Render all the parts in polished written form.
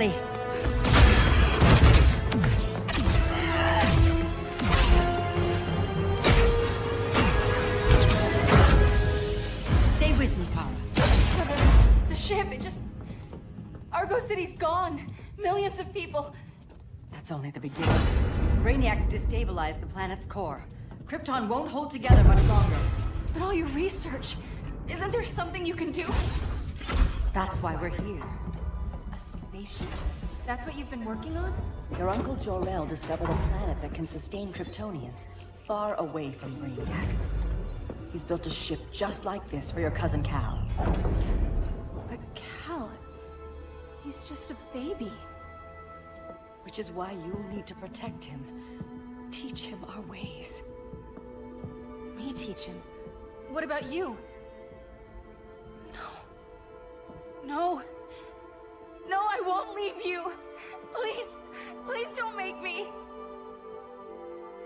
quickly. Stay with me, Kara. The ship, it just... Argo City's gone. Millions of people. That's only the beginning. Brainiac's destabilized the planet's core. Krypton won't hold together much longer. But all your research, isn't there something you can do? That's why we're here. A spaceship. That's what you've been working on? Your Uncle Jor-El discovered a planet that can sustain Kryptonians, far away from Brainiac. He's built a ship just like this for your cousin Cal. But Cal... he's just a baby. Which is why you'll need to protect him. Teach him our ways. Me teach him? What about you? No. No, I won't leave you. Please, please don't make me.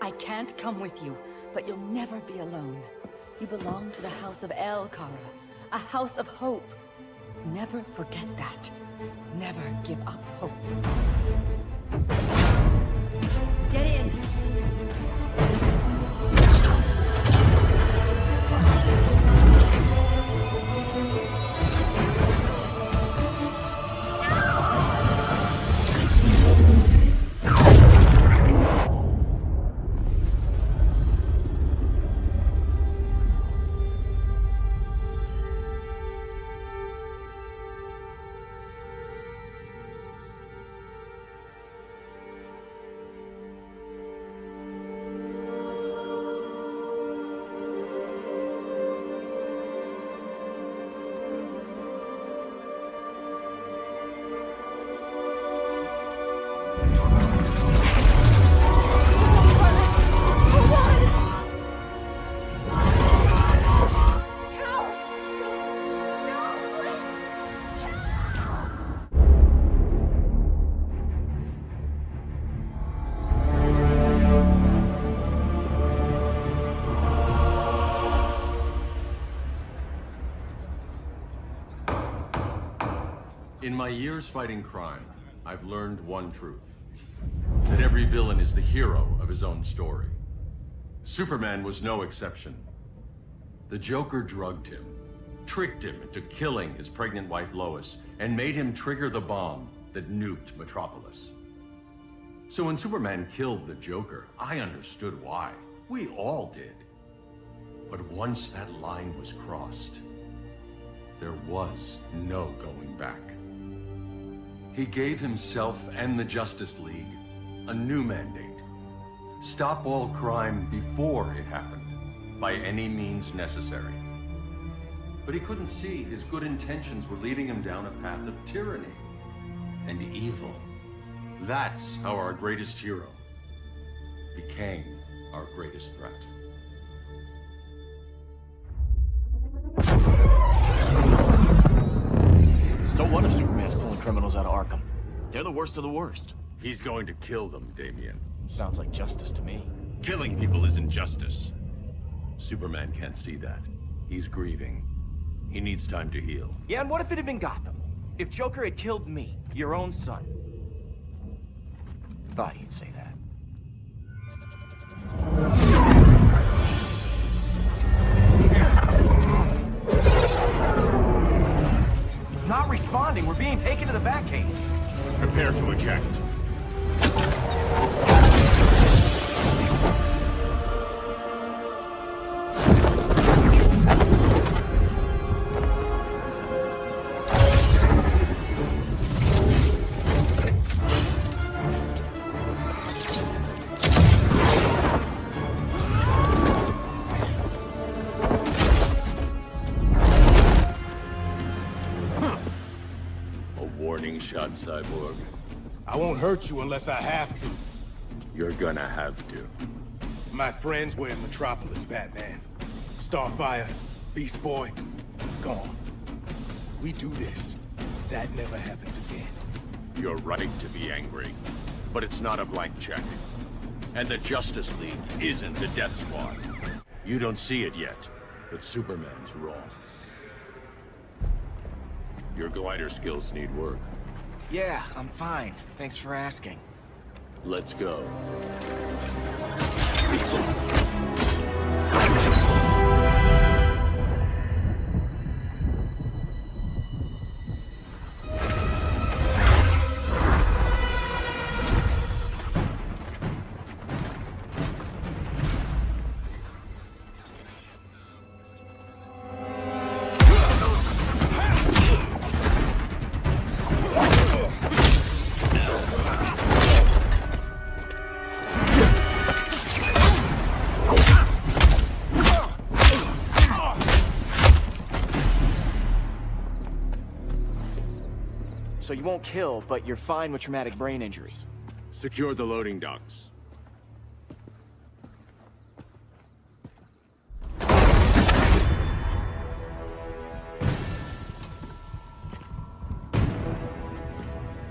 I can't come with you, but you'll never be alone. You belong to the House of El, Kara. A house of hope. Never forget that. Never give up hope. Get in! In my years fighting crime, I've learned one truth. That every villain is the hero of his own story. Superman was no exception. The Joker drugged him, tricked him into killing his pregnant wife Lois, and made him trigger the bomb that nuked Metropolis. So when Superman killed the Joker, I understood why. We all did. But once that line was crossed, there was no going back. He gave himself and the Justice League a new mandate. Stop all crime before it happened, by any means necessary. But he couldn't see his good intentions were leading him down a path of tyranny and evil. That's how our greatest hero became our greatest threat. So what if Superman's pulling criminals out of Arkham? They're the worst of the worst. He's going to kill them, Damian. Sounds like justice to me. Killing people isn't justice. Superman can't see that. He's grieving. He needs time to heal. Yeah, and what if it had been Gotham? If Joker had killed me, your own son? Thought you'd say that. It's not responding. We're being taken to the Batcave. Prepare to eject. Warning shot, Cyborg. I won't hurt you unless I have to. You're gonna have to. My friends were in Metropolis, Batman. Starfire, Beast Boy, gone. We do this. That never happens again. You're right to be angry, but it's not a blank check. And the Justice League isn't the Death Squad. You don't see it yet, but Superman's wrong. Your glider skills need work. Yeah, I'm fine. Thanks for asking. Let's go. So you won't kill, but you're fine with traumatic brain injuries. Secure the loading docks.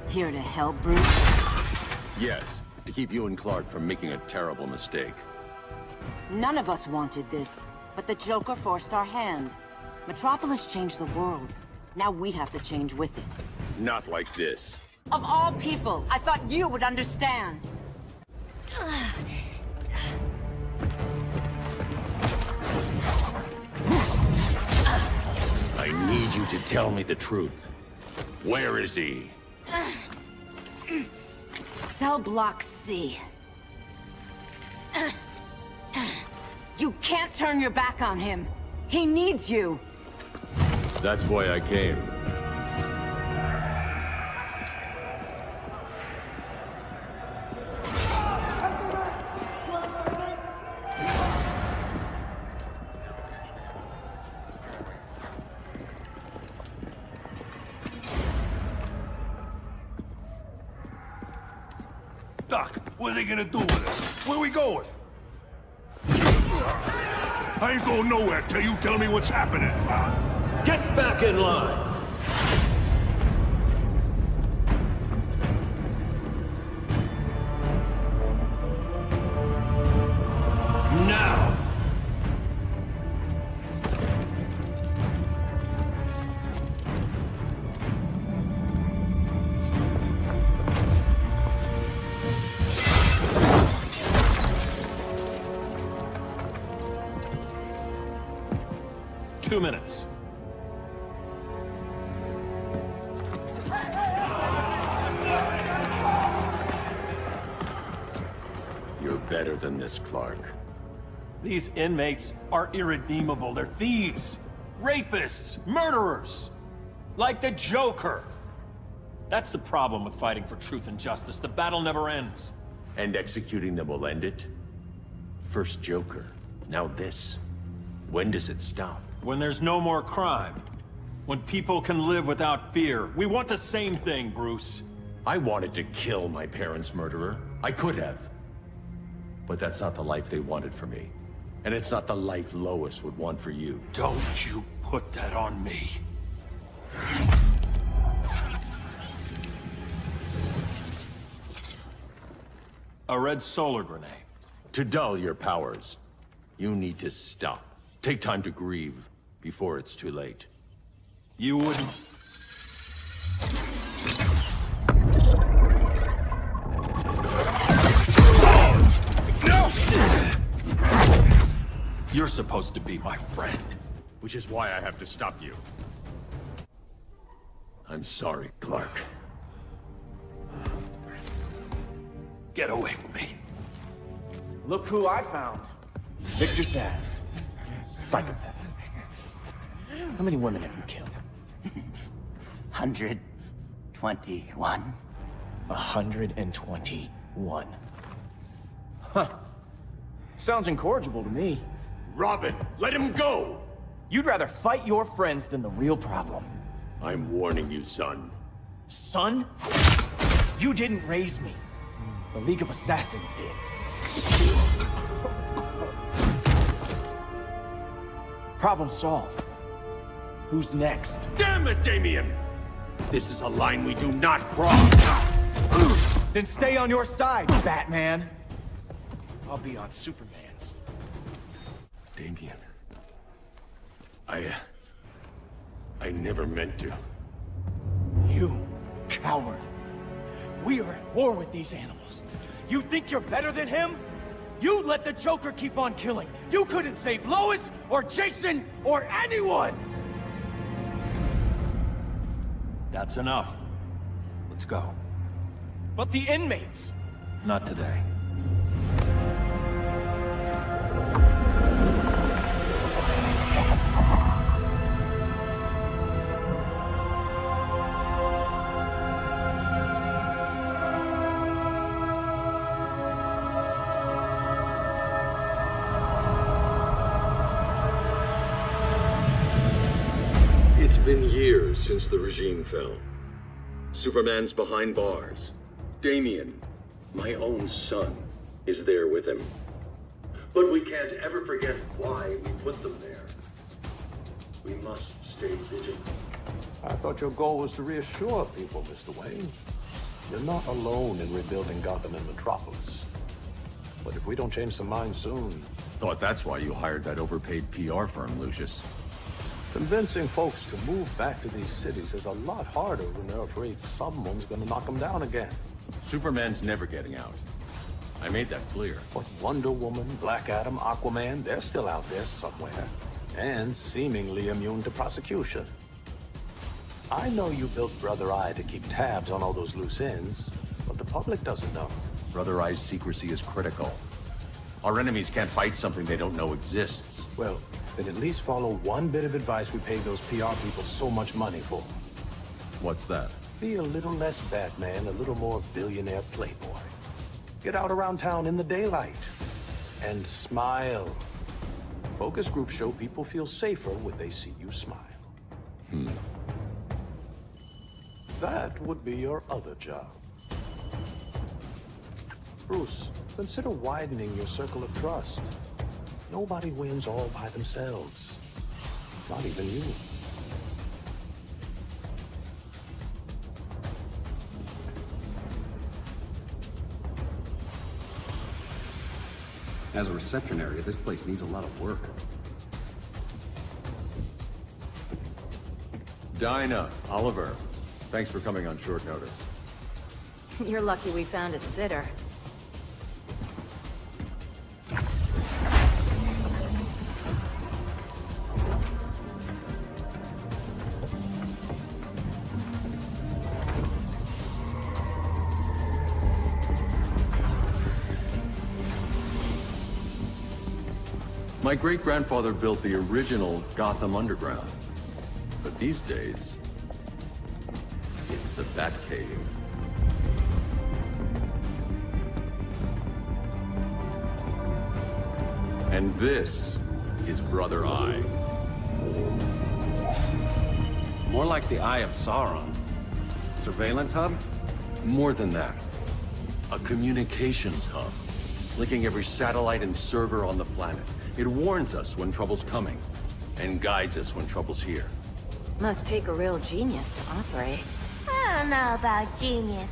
Here to help, Bruce? Yes, to keep you and Clark from making a terrible mistake. None of us wanted this, but the Joker forced our hand. Metropolis changed the world. Now we have to change with it. Not like this. Of all people, I thought you would understand. I need you to tell me the truth. Where is he? Cell Block C. You can't turn your back on him. He needs you. That's why I came. Doc, what are they gonna do with us? Where we going? I ain't going nowhere till you tell me what's happening. Get back in line! Now! Two minutes. You're better than this, Clark. These inmates are irredeemable. They're thieves, rapists, murderers. Like the Joker. That's the problem with fighting for truth and justice. The battle never ends. And executing them will end it? First Joker, now this. When does it stop? When there's no more crime. When people can live without fear. We want the same thing, Bruce. I wanted to kill my parents' murderer. I could have. But that's not the life they wanted for me. And it's not the life Lois would want for you. Don't you put that on me. A red solar grenade. To dull your powers, you need to stop. Take time to grieve before it's too late. You wouldn't... You're supposed to be my friend. Which is why I have to stop you. I'm sorry, Clark. Get away from me. Look who I found. Victor Zsasz. Psychopath. How many women have you killed? 121. 121. Huh. Sounds incorrigible to me. Robin, let him go! You'd rather fight your friends than the real problem. I'm warning you, son. Son? You didn't raise me. The League of Assassins did. Problem solved. Who's next? Damn it, Damien! This is a line we do not cross! Then stay on your side, Batman. I'll be on Superman's. Damien. I never meant to. You coward. We are at war with these animals. You think you're better than him? You let the Joker keep on killing. You couldn't save Lois, or Jason, or anyone! That's enough. Let's go. But the inmates! Not today. It's been years since the regime fell. Superman's behind bars. Damien, my own son, is there with him. But we can't ever forget why we put them there. We must stay vigilant. I thought your goal was to reassure people, Mr. Wayne. You're not alone in rebuilding Gotham and Metropolis. But if we don't change some minds soon... Thought that's why you hired that overpaid PR firm, Lucius. Convincing folks to move back to these cities is a lot harder when they're afraid someone's gonna knock them down again. Superman's never getting out. I made that clear. But Wonder Woman, Black Adam, Aquaman, they're still out there somewhere. And seemingly immune to prosecution. I know you built Brother Eye to keep tabs on all those loose ends, but the public doesn't know. Brother Eye's secrecy is critical. Our enemies can't fight something they don't know exists. Well, then at least follow one bit of advice we paid those PR people so much money for. What's that? Be a little less Batman, a little more billionaire playboy. Get out around town in the daylight. And smile. Focus groups show people feel safer when they see you smile. That would be your other job. Bruce, consider widening your circle of trust. Nobody wins all by themselves. Not even you. As a reception area, this place needs a lot of work. Dinah, Oliver, thanks for coming on short notice. You're lucky we found a sitter. My great-grandfather built the original Gotham Underground. But these days, it's the Batcave. And this is Brother Eye. More like the Eye of Sauron. Surveillance hub? More than that. A communications hub, linking every satellite and server on the planet. It warns us when trouble's coming, and guides us when trouble's here. Must take a real genius to operate. I don't know about genius,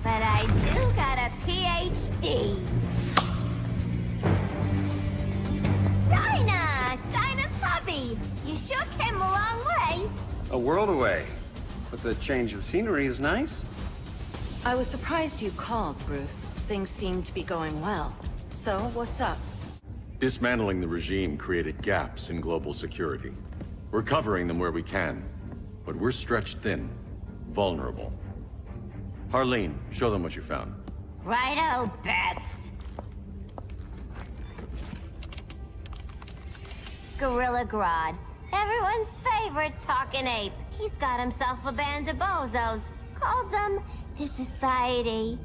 but I do got a PhD. Dinah's hubby. You sure came a long way. A world away. But the change of scenery is nice. I was surprised you called, Bruce. Things seem to be going well. So, what's up? Dismantling the regime created gaps in global security. We're covering them where we can, but we're stretched thin, vulnerable. Harleen, show them what you found. Righto, Bats. Gorilla Grodd. Everyone's favorite talking ape. He's got himself a band of bozos. Calls them the Society.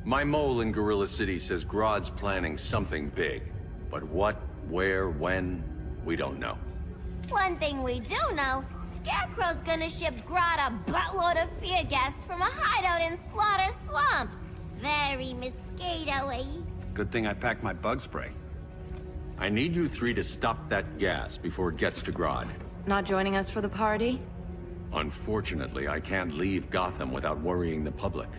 My mole in Gorilla City says Grodd's planning something big. But what, where, when, we don't know. One thing we do know, Scarecrow's gonna ship Grodd a buttload of fear gas from a hideout in Slaughter Swamp. Very mosquito-y. Good thing I packed my bug spray. I need you three to stop that gas before it gets to Grodd. Not joining us for the party? Unfortunately, I can't leave Gotham without worrying the public.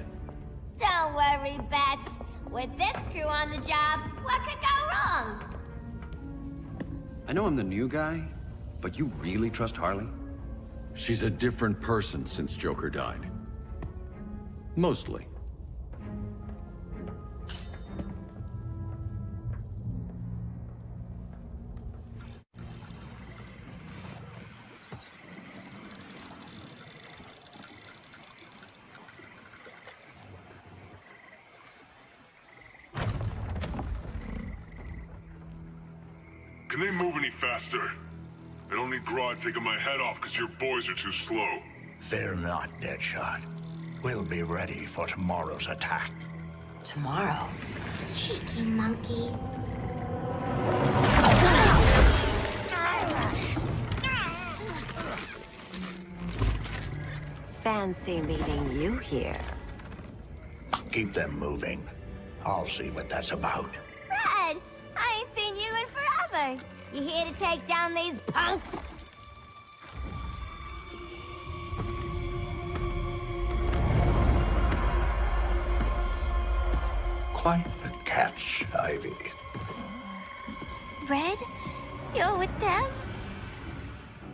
Don't worry, Bats. With this crew on the job, what could go wrong? I know I'm the new guy, but you really trust Harley? She's a different person since Joker died. Mostly. Can they move any faster? I don't need Grodd taking my head off because your boys are too slow. Fear not, Deadshot. We'll be ready for tomorrow's attack. Tomorrow? Cheeky monkey. Fancy meeting you here. Keep them moving. I'll see what that's about. Red, I ain't seen you in forever. You here to take down these punks? Quite the catch, Ivy. Red, you're with them?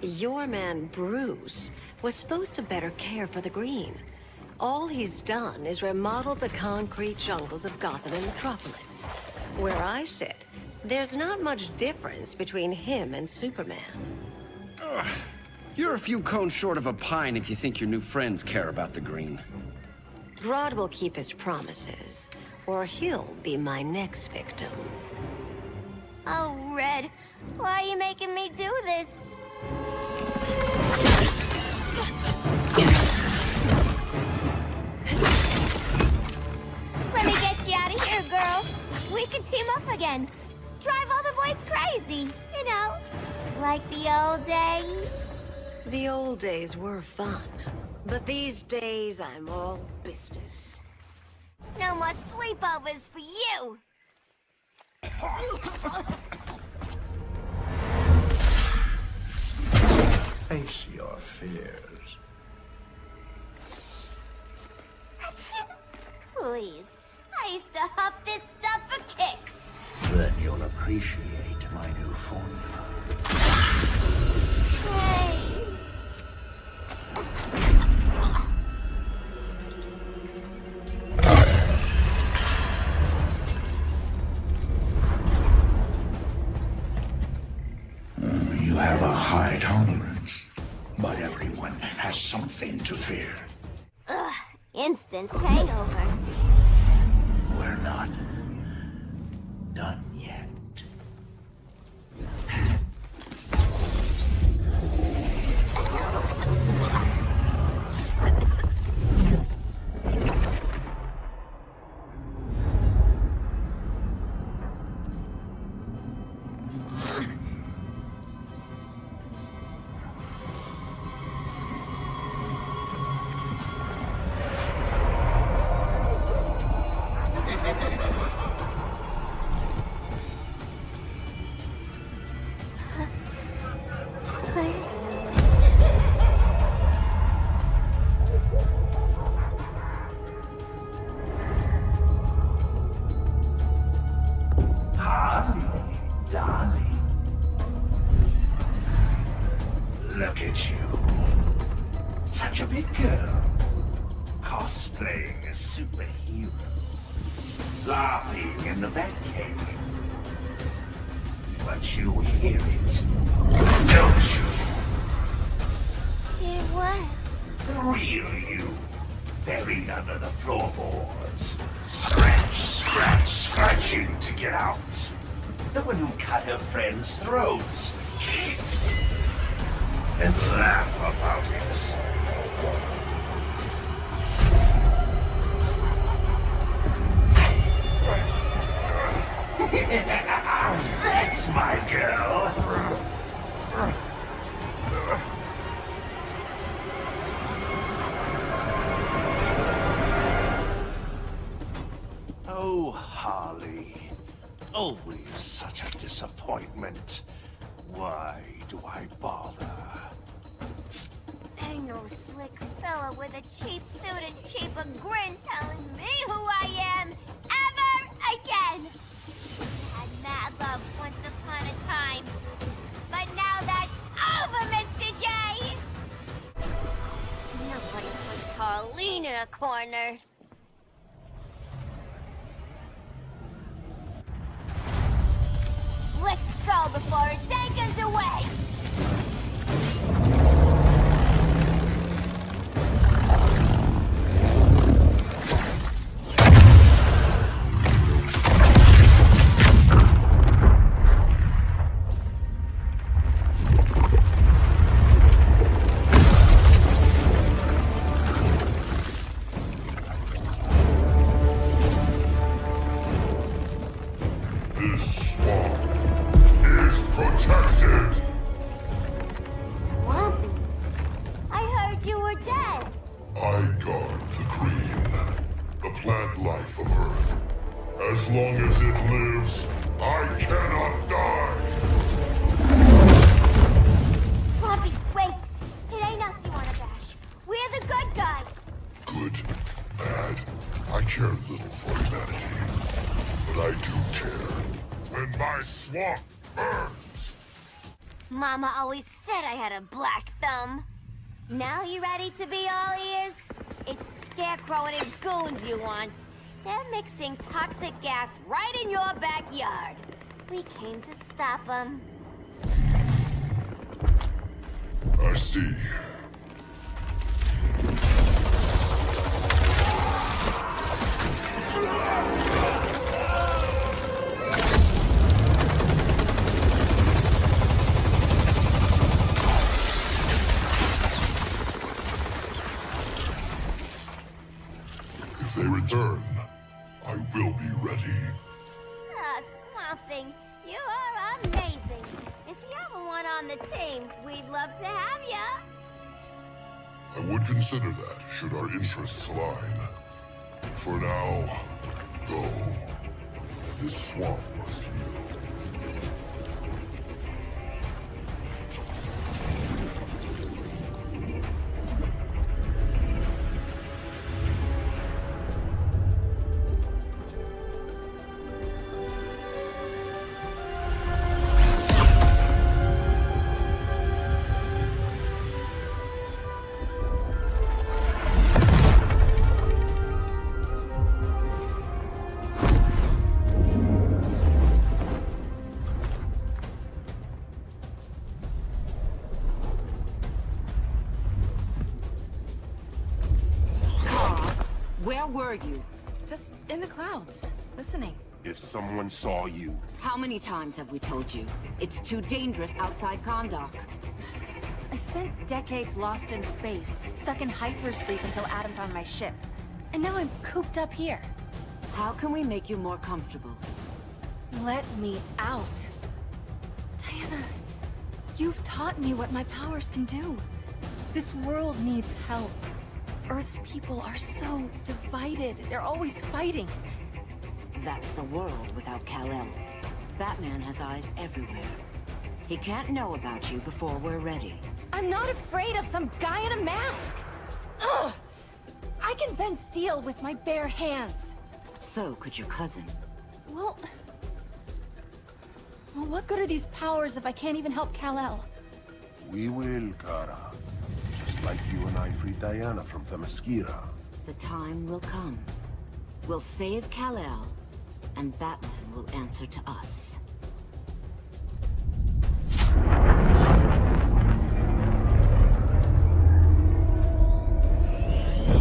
Your man, Bruce, was supposed to better care for the Green. All he's done is remodel the concrete jungles of Gotham and Metropolis. Where I sit, there's not much difference between him and Superman. You're a few cones short of a pine if you think your new friends care about the Green. Grodd will keep his promises, or he'll be my next victim. Oh, Red, why are you making me do this? Let me get you out of here, girl. We can team up again. Drive all the boys crazy, you know, like the old days. The old days were fun, but these days I'm all business. No more sleepovers for you. Face your fears. Please, I used to huff this stuff for kicks. Then you'll appreciate my new formula. Hey. You have a high tolerance, but everyone has something to fear. Ugh, instant hangover. We're not done yet. Look at you. Such a big girl. Cosplaying a superhero. Laughing in the Batcave. But you hear it, don't you? Hear what? The real you. Buried under the floorboards. Scratching to get out. The one who cut her friends' throats. And laugh about it. That's my girl. Oh, Harley. Always such a disappointment. Why do I bother? Ain't no slick fella with a cheap suit and cheaper grin telling me who I am ever again. Had mad love once upon a time, but now that's over, Mr. J. Nobody puts Harleen in a corner. Let's go before it takes us away. plant life of Earth. As long as it lives, I cannot die! Swampy, wait! It ain't us you wanna bash. We're the good guys! Good, bad, I care little for humanity. But I do care when my swamp burns! Mama always said I had a black thumb. Now you ready to be all ears? It's Scarecrow and his goons you want. They're mixing toxic gas right in your backyard. We came to stop them. I see. If they return, I will be ready. Ah, Swamp Thing, you are amazing. If you ever want on the team, we'd love to have ya. I would consider that, should our interests align. For now, go. This swamp must heal. Where were you? Just in the clouds, listening. If someone saw you, How many times have we told you? It's too dangerous outside Kondak. I spent decades lost in space, stuck in hypersleep until Adam found my ship. And now I'm cooped up here. How can we make you more comfortable? Let me out. Diana, you've taught me what my powers can do. This world needs help. Earth's people are so divided. They're always fighting. That's the world without Kal-El. Batman has eyes everywhere. He can't know about you before we're ready. I'm not afraid of some guy in a mask! Ugh! I can bend steel with my bare hands. So could your cousin. Well, what good are these powers if I can't even help Kal-El? we will, Kara. Just like you and I freed Diana from Themyscira. The time will come. We'll save Kal-El, and Batman will answer to us.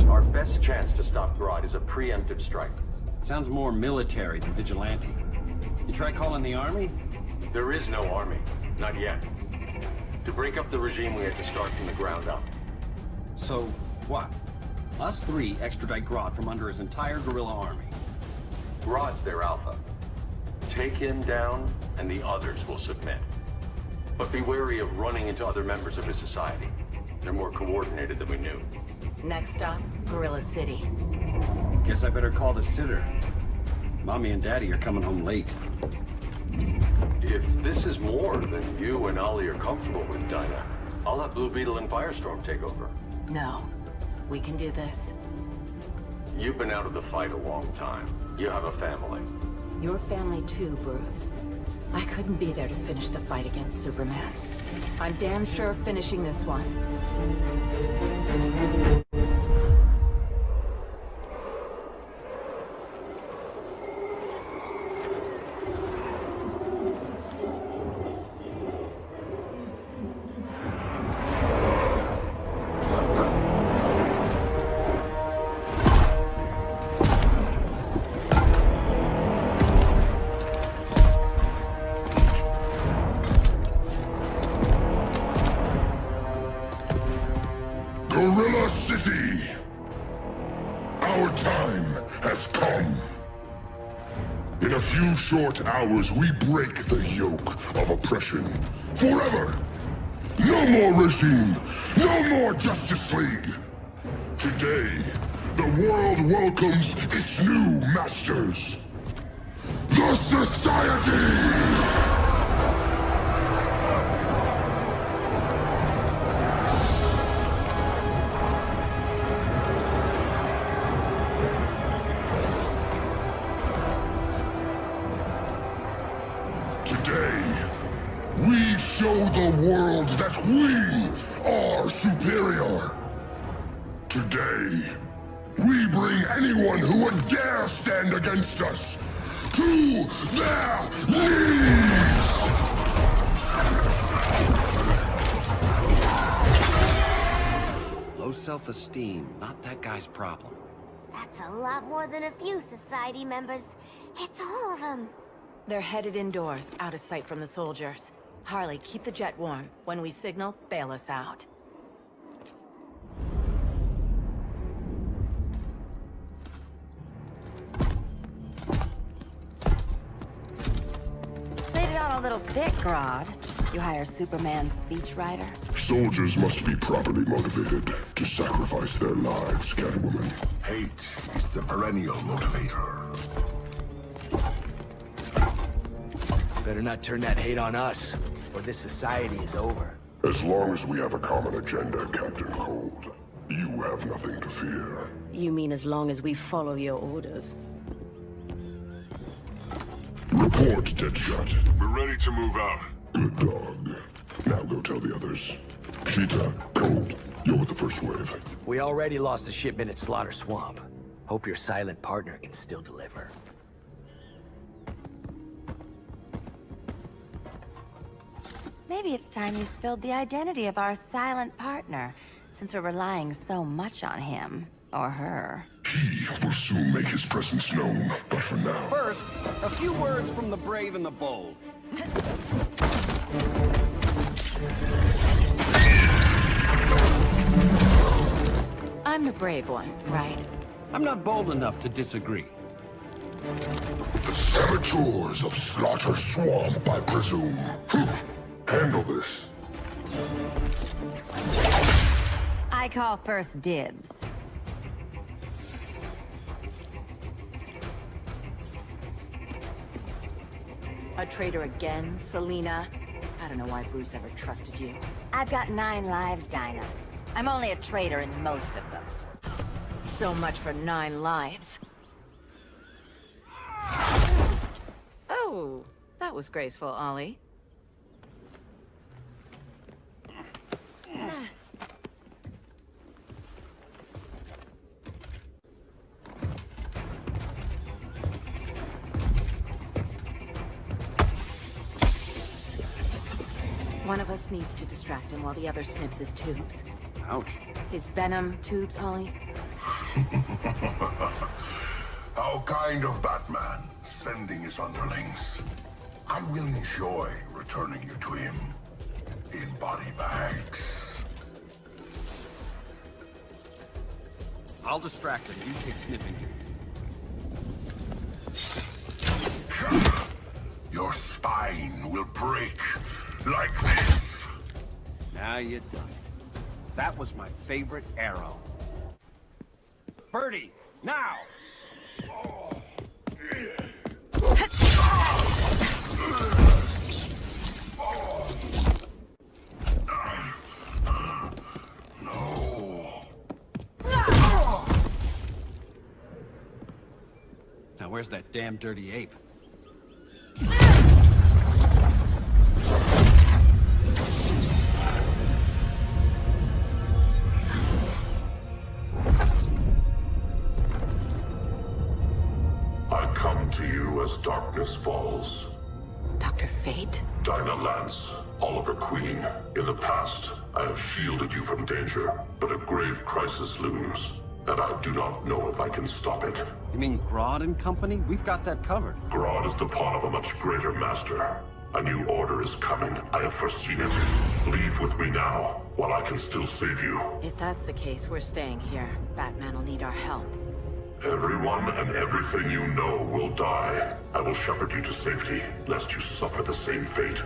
Our best chance to stop Grodd is a preemptive strike. Sounds more military than vigilante. You try calling the army? There is no army. Not yet. To break up the regime, we had to start from the ground up. So, what? Us three extradite Grodd from under his entire guerrilla army. Grodd's their alpha. Take him down, and the others will submit. But be wary of running into other members of his society. They're more coordinated than we knew. Next stop, Gorilla City. Guess I better call the sitter. Mommy and Daddy are coming home late. If this is more than you and Ollie are comfortable with, Dinah, I'll have Blue Beetle and Firestorm take over. No. We can do this. You've been out of the fight a long time. You have a family. Your family too, Bruce. I couldn't be there to finish the fight against Superman. I'm damn sure finishing this one. Gorilla City! Our time has come. In a few short hours, we break the yoke of oppression. Forever! No more regime! No more Justice League! Today, the world welcomes its new masters. The Society! We show the world that we are superior. Today, we bring anyone who would dare stand against us to their knees! Low self-esteem, not that guy's problem. That's a lot more than a few Society members. It's all of them. They're headed indoors, out of sight from the soldiers. Harley, keep the jet warm. When we signal, bail us out. Played it on a little thick, Grodd. You hire Superman's speechwriter? Soldiers must be properly motivated to sacrifice their lives, Catwoman. Hate is the perennial motivator. Better not turn that hate on us, or this society is over. As long as we have a common agenda, Captain Cold, you have nothing to fear. You mean as long as we follow your orders? Report, Deadshot. We're ready to move out. Good dog. Now go tell the others. Cheetah, Cold, you're with the first wave. We already lost a shipment at Slaughter Swamp. Hope your silent partner can still deliver. Maybe it's time you spilled the identity of our silent partner, since we're relying so much on him. Or her. He will soon make his presence known, but for now... First, a few words from the brave and the bold. I'm the brave one, right? I'm not bold enough to disagree. The saboteurs of Slaughter Swamp, I presume. Handle this. I call first dibs. A traitor again, Selina? I don't know why Bruce ever trusted you. I've got 9 lives, Dinah. I'm only a traitor in most of them. So much for 9 lives. Oh, that was graceful, Ollie. One of us needs to distract him while the other snips his tubes. Ouch. His venom tubes, Ollie. How kind of Batman, sending his underlings. I will enjoy returning you to him in body bags. I'll distract him. You take sniffing duty. Your spine will break like this. Now you're done. That was my favorite arrow. Birdie, now! No. Now where's that damn dirty ape? I come to you as darkness falls. Dr. Fate? Dinah Lance, Oliver Queen. In the past, I have shielded you from danger, but a grave crisis looms, and I do not know if I can stop it. You mean Grodd and company? We've got that covered. Grodd is the pawn of a much greater master. A new order is coming. I have foreseen it. Leave with me now, while I can still save you. If that's the case, we're staying here. Batman will need our help. Everyone and everything you know will die. I will shepherd you to safety, lest you suffer the same fate.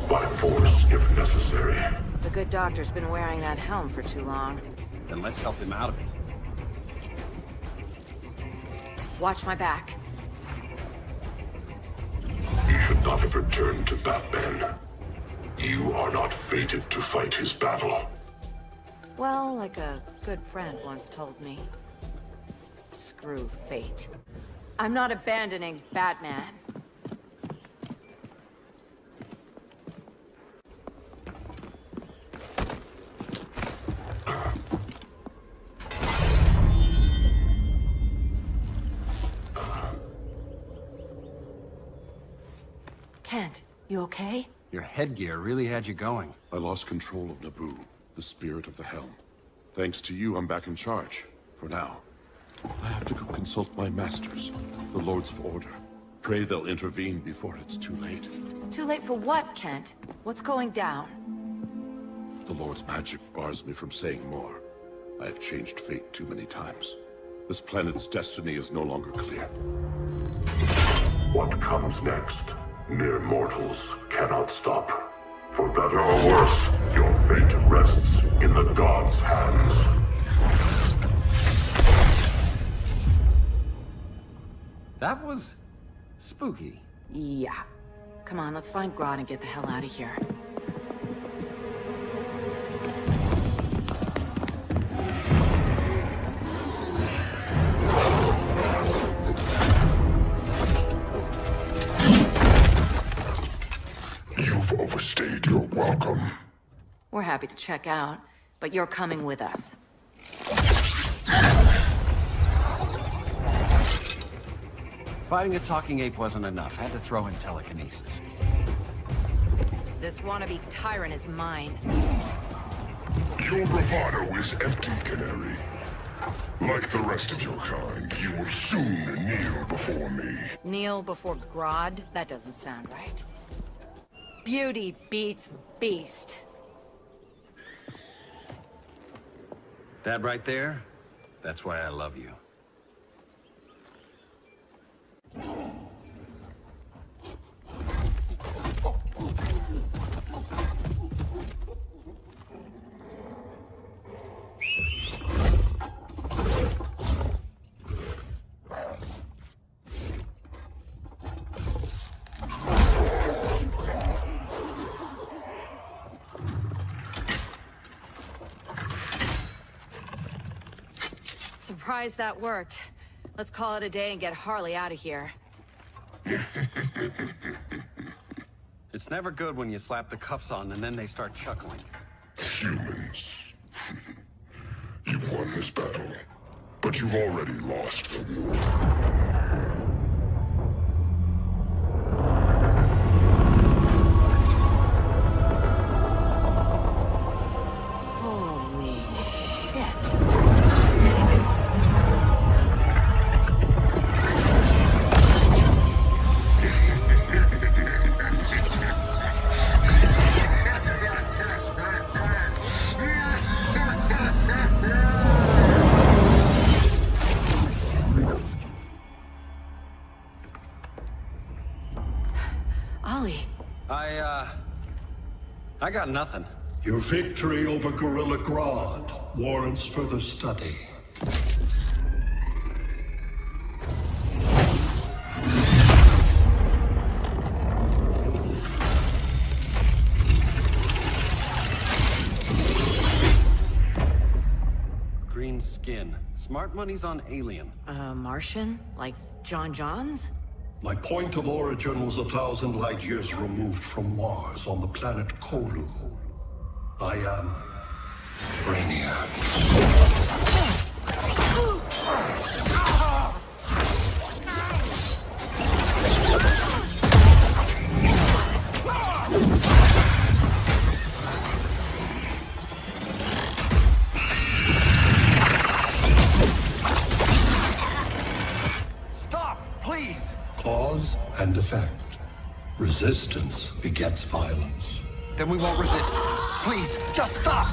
By force, if necessary. The good doctor's been wearing that helm for too long. Then let's help him out of it. Watch my back. He should not have returned to Batman. You are not fated to fight his battle. Well, like a good friend once told me. Screw fate. I'm not abandoning Batman. Kent, you okay? Your headgear really had you going. I lost control of Naboo, the spirit of the helm. Thanks to you, I'm back in charge. For now. I have to go consult my masters, the Lords of Order. Pray they'll intervene before it's too late. Too late for what, Kent? What's going down? The Lord's magic bars me from saying more. I have changed fate too many times. This planet's destiny is no longer clear. What comes next, mere mortals cannot stop. For better or worse, your fate rests in the gods' hands. That was... spooky. Yeah. Come on, let's find Grodd and get the hell out of here. You've overstayed your welcome. We're happy to check out, but you're coming with us. Fighting a talking ape wasn't enough. Had to throw in telekinesis. This wannabe tyrant is mine. Your bravado is empty, Canary. Like the rest of your kind, you will soon kneel before me. Kneel before Grodd? That doesn't sound right. Beauty beats beast. That right there, that's why I love you. Surprised that worked. Let's call it a day and get Harley out of here. It's never good when you slap the cuffs on and then they start chuckling. Humans. You've won this battle, but you've already lost the war. Holy shit. I got nothing. Your victory over Gorilla Grodd warrants further study. Green skin. Smart money's on alien. Martian? Like John Johns? My point of origin was 1,000 light years removed from Mars on the planet Kolu. I am Brainiac. Stop, please! Cause and effect. Resistance begets violence. Then we won't resist. Please, just stop!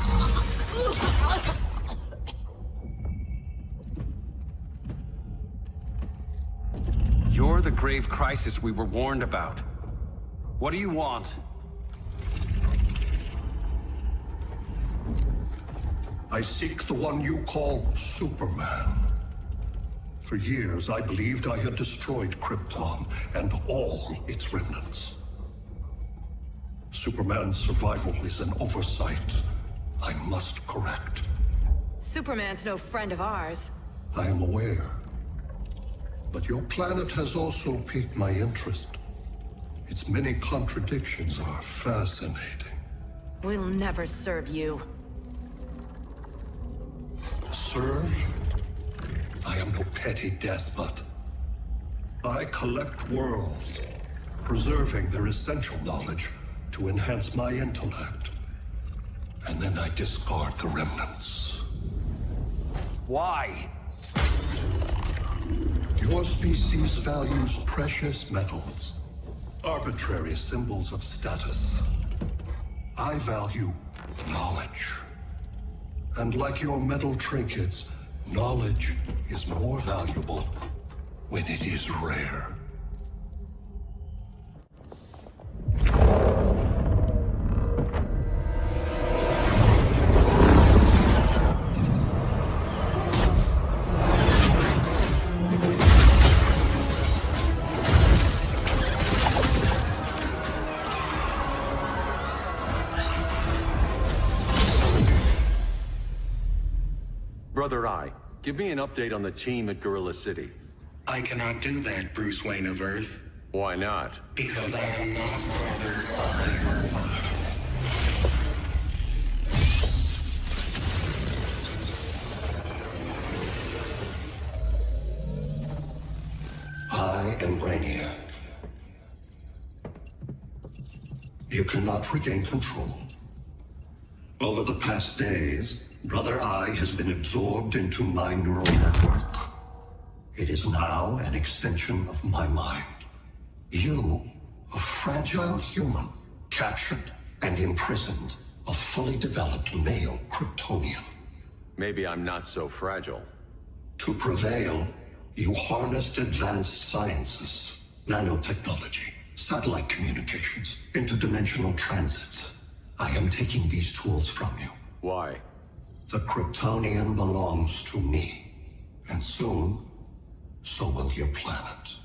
You're the grave crisis we were warned about. What do you want? I seek the one you call Superman. For years, I believed I had destroyed Krypton and all its remnants. Superman's survival is an oversight I must correct. Superman's no friend of ours. I am aware. But your planet has also piqued my interest. Its many contradictions are fascinating. We'll never serve you. Serve? I am no petty despot. I collect worlds, preserving their essential knowledge to enhance my intellect. And then I discard the remnants. Why? Your species values precious metals, arbitrary symbols of status. I value knowledge. And like your metal trinkets, knowledge is more valuable when it is rare. Brother Eye, give me an update on the team at Gorilla City. I cannot do that, Bruce Wayne of Earth. Why not? Because I am not Brother Eye. I am Brainiac. You cannot regain control. Over the past days, Brother Eye has been absorbed into my neural network. It is now an extension of my mind. You, a fragile human, captured and imprisoned a fully developed male Kryptonian. Maybe I'm not so fragile. To prevail, you harnessed advanced sciences, nanotechnology, satellite communications, interdimensional transit. I am taking these tools from you. Why? The Kryptonian belongs to me. And soon, so will your planet.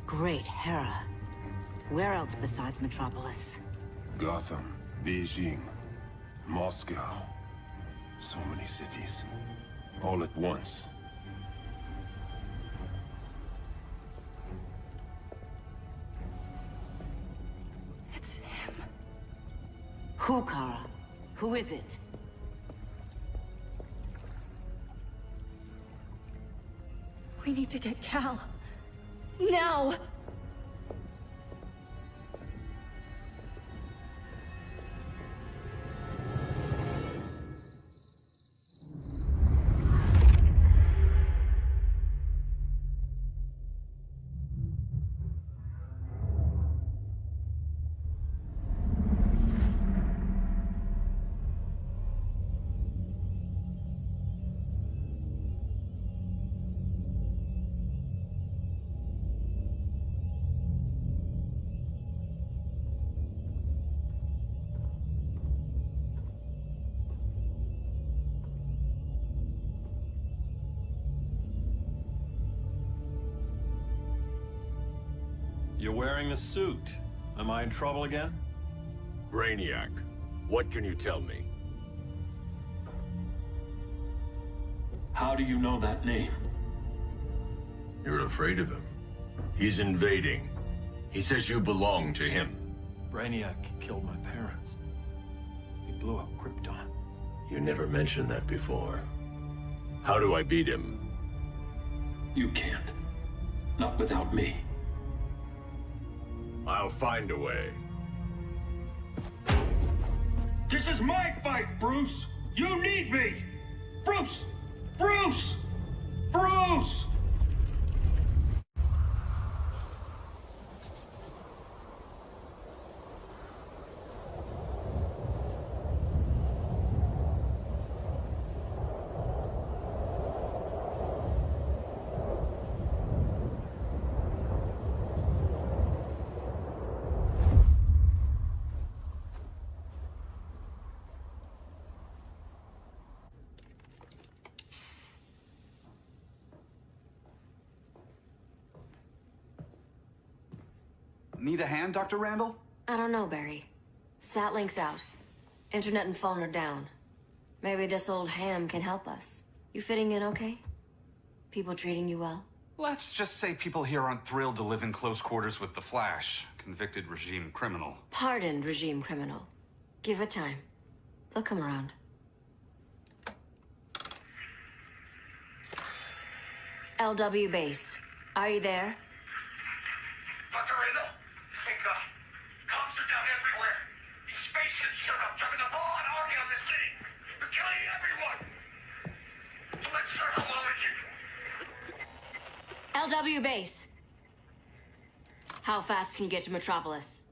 Great Hera. Where else besides Metropolis? Gotham, Beijing, Moscow. So many cities. All at once. It's him. Who, Kara? Who is it? We need to get Cal. Now! You're wearing the suit. Am I in trouble again? Brainiac, what can you tell me? How do you know that name? You're afraid of him. He's invading. He says you belong to him. Brainiac killed my parents. He blew up Krypton. You never mentioned that before. How do I beat him? You can't. Not without me. I'll find a way. This is my fight, Bruce! You need me! Bruce! Bruce! Bruce! Need a hand, Dr. Randall? I don't know, Barry. Satlink's out. Internet and phone are down. Maybe this old ham can help us. You fitting in okay? People treating you well? Let's just say people here aren't thrilled to live in close quarters with the Flash, convicted regime criminal. Pardoned regime criminal. Give it time. They'll come around. LW base. Are you there? Dr. Randall? Thank God. Comms are down everywhere. These spaceships showed up, dropping a ball and army on this city. They're killing everyone. I'm not sure how long we can... LW base. How fast can you get to Metropolis?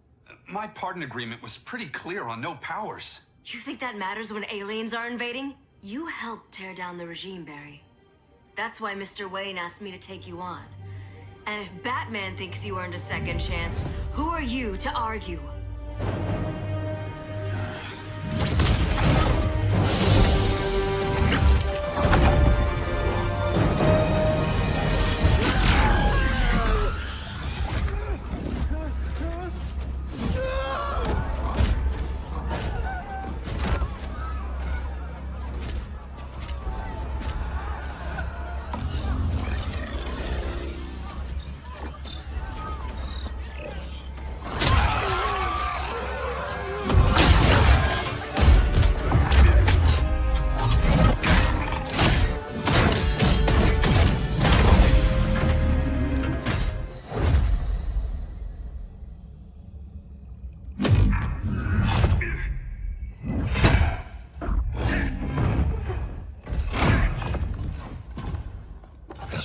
My pardon agreement was pretty clear on no powers. You think that matters when aliens are invading? You helped tear down the regime, Barry. That's why Mr. Wayne asked me to take you on. And if Batman thinks you earned a second chance, who are you to argue?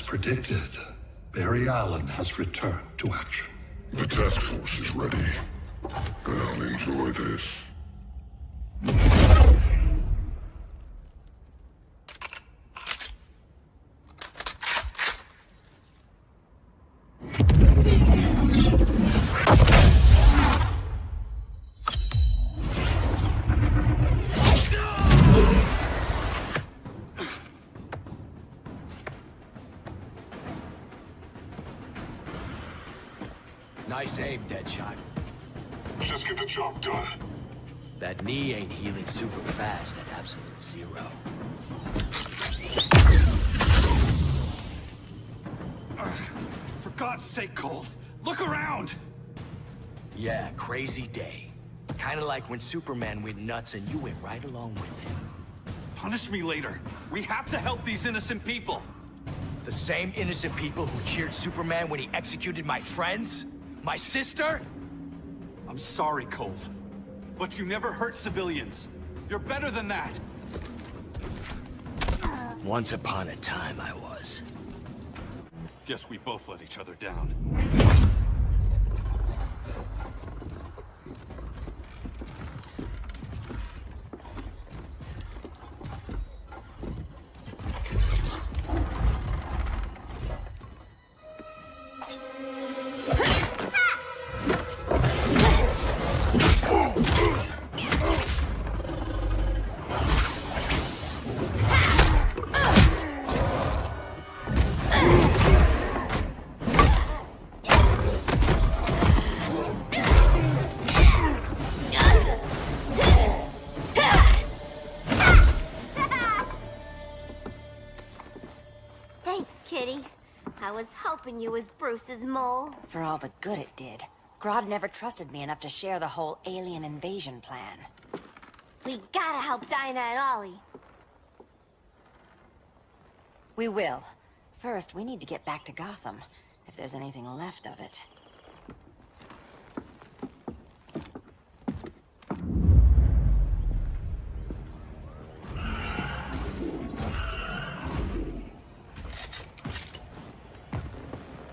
Predicted, Barry Allen has returned to action. The task force is ready. I'll enjoy this. Nice aim, Deadshot. Just get the job done. That knee ain't healing super fast at absolute zero. For God's sake, Cole, look around! Yeah, crazy day. Kinda like when Superman went nuts and you went right along with him. Punish me later. We have to help these innocent people. The same innocent people who cheered Superman when he executed my friends? My sister? I'm sorry, Cole. But you never hurt civilians. You're better than that. Once upon a time, I was. Guess we both let each other down. was hoping you was Bruce's mole. For all the good it did. Grodd never trusted me enough to share the whole alien invasion plan. We gotta help Dinah and Ollie. We will. First, we need to get back to Gotham, if there's anything left of it.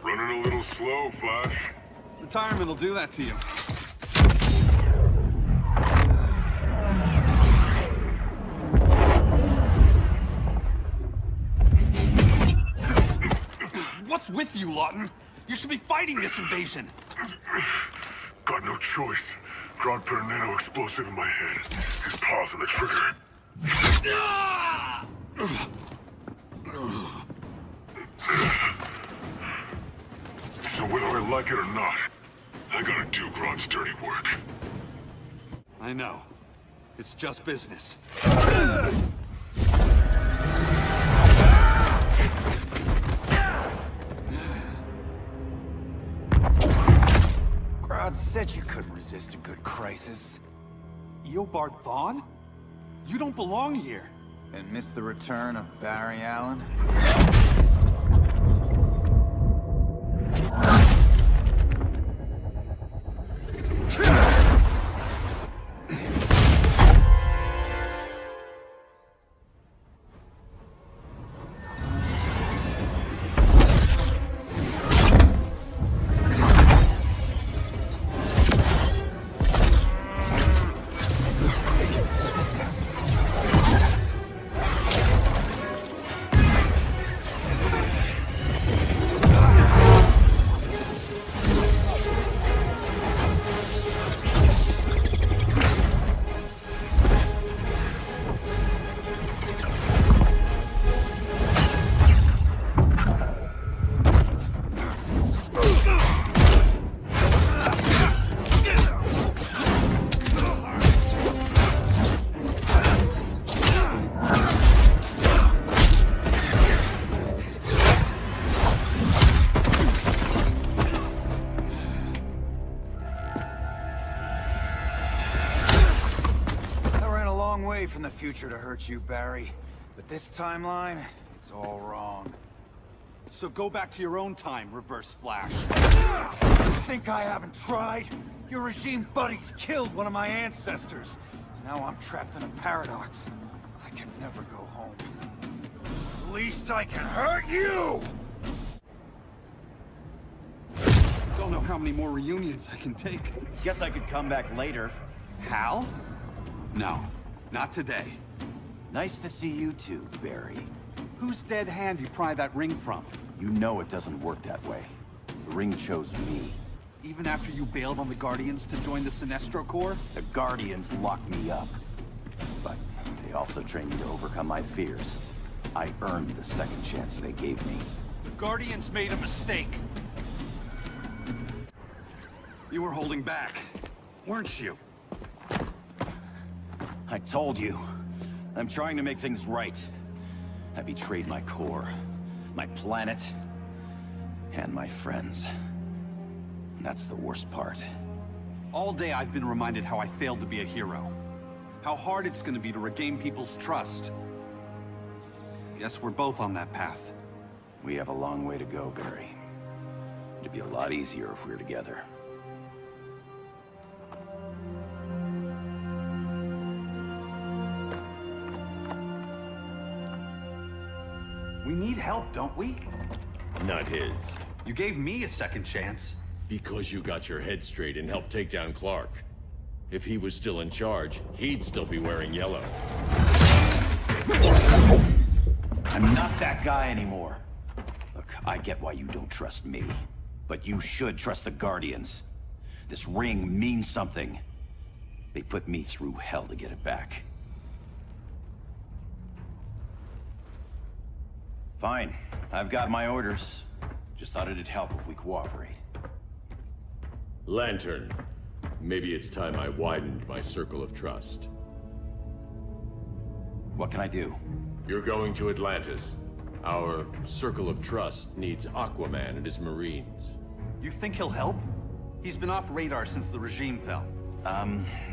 Running a little slow, Flash. Retirement will do that to you. What's with you, Lawton? You should be fighting this invasion. Got no choice. Grodd put a nano-explosive in my head. His paws on the trigger. So whether I like it or not, I gotta do Grodd's dirty work. I know. It's just business. Grodd said you couldn't resist a good crisis. Eobard Thawne? You don't belong here. And miss the return of Barry Allen? From the future to hurt you, Barry. But this timeline, it's all wrong. So go back to your own time, Reverse Flash. Think I haven't tried? Your regime buddies killed one of my ancestors. Now I'm trapped in a paradox. I can never go home. At least I can hurt you! Don't know how many more reunions I can take. Guess I could come back later. Hal? No. Not today. Nice to see you too, Barry. Whose dead hand you pry that ring from? You know it doesn't work that way. The ring chose me. Even after you bailed on the Guardians to join the Sinestro Corps? The Guardians locked me up. But they also trained me to overcome my fears. I earned the second chance they gave me. The Guardians made a mistake. You were holding back, weren't you? I told you. I'm trying to make things right. I betrayed my core, my planet, and my friends. That's the worst part. All day I've been reminded how I failed to be a hero. How hard it's gonna be to regain people's trust. Guess we're both on that path. We have a long way to go, Barry. It'd be a lot easier if we were together. We need help, don't we? Not his. You gave me a second chance. Because you got your head straight and helped take down Clark. If he was still in charge, he'd still be wearing yellow. I'm not that guy anymore. Look, I get why you don't trust me. But you should trust the Guardians. This ring means something. They put me through hell to get it back. Fine. I've got my orders. Just thought it'd help if we cooperate. Lantern. Maybe it's time I widened my circle of trust. What can I do? You're going to Atlantis. Our circle of trust needs Aquaman and his Marines. You think he'll help? He's been off radar since the regime fell.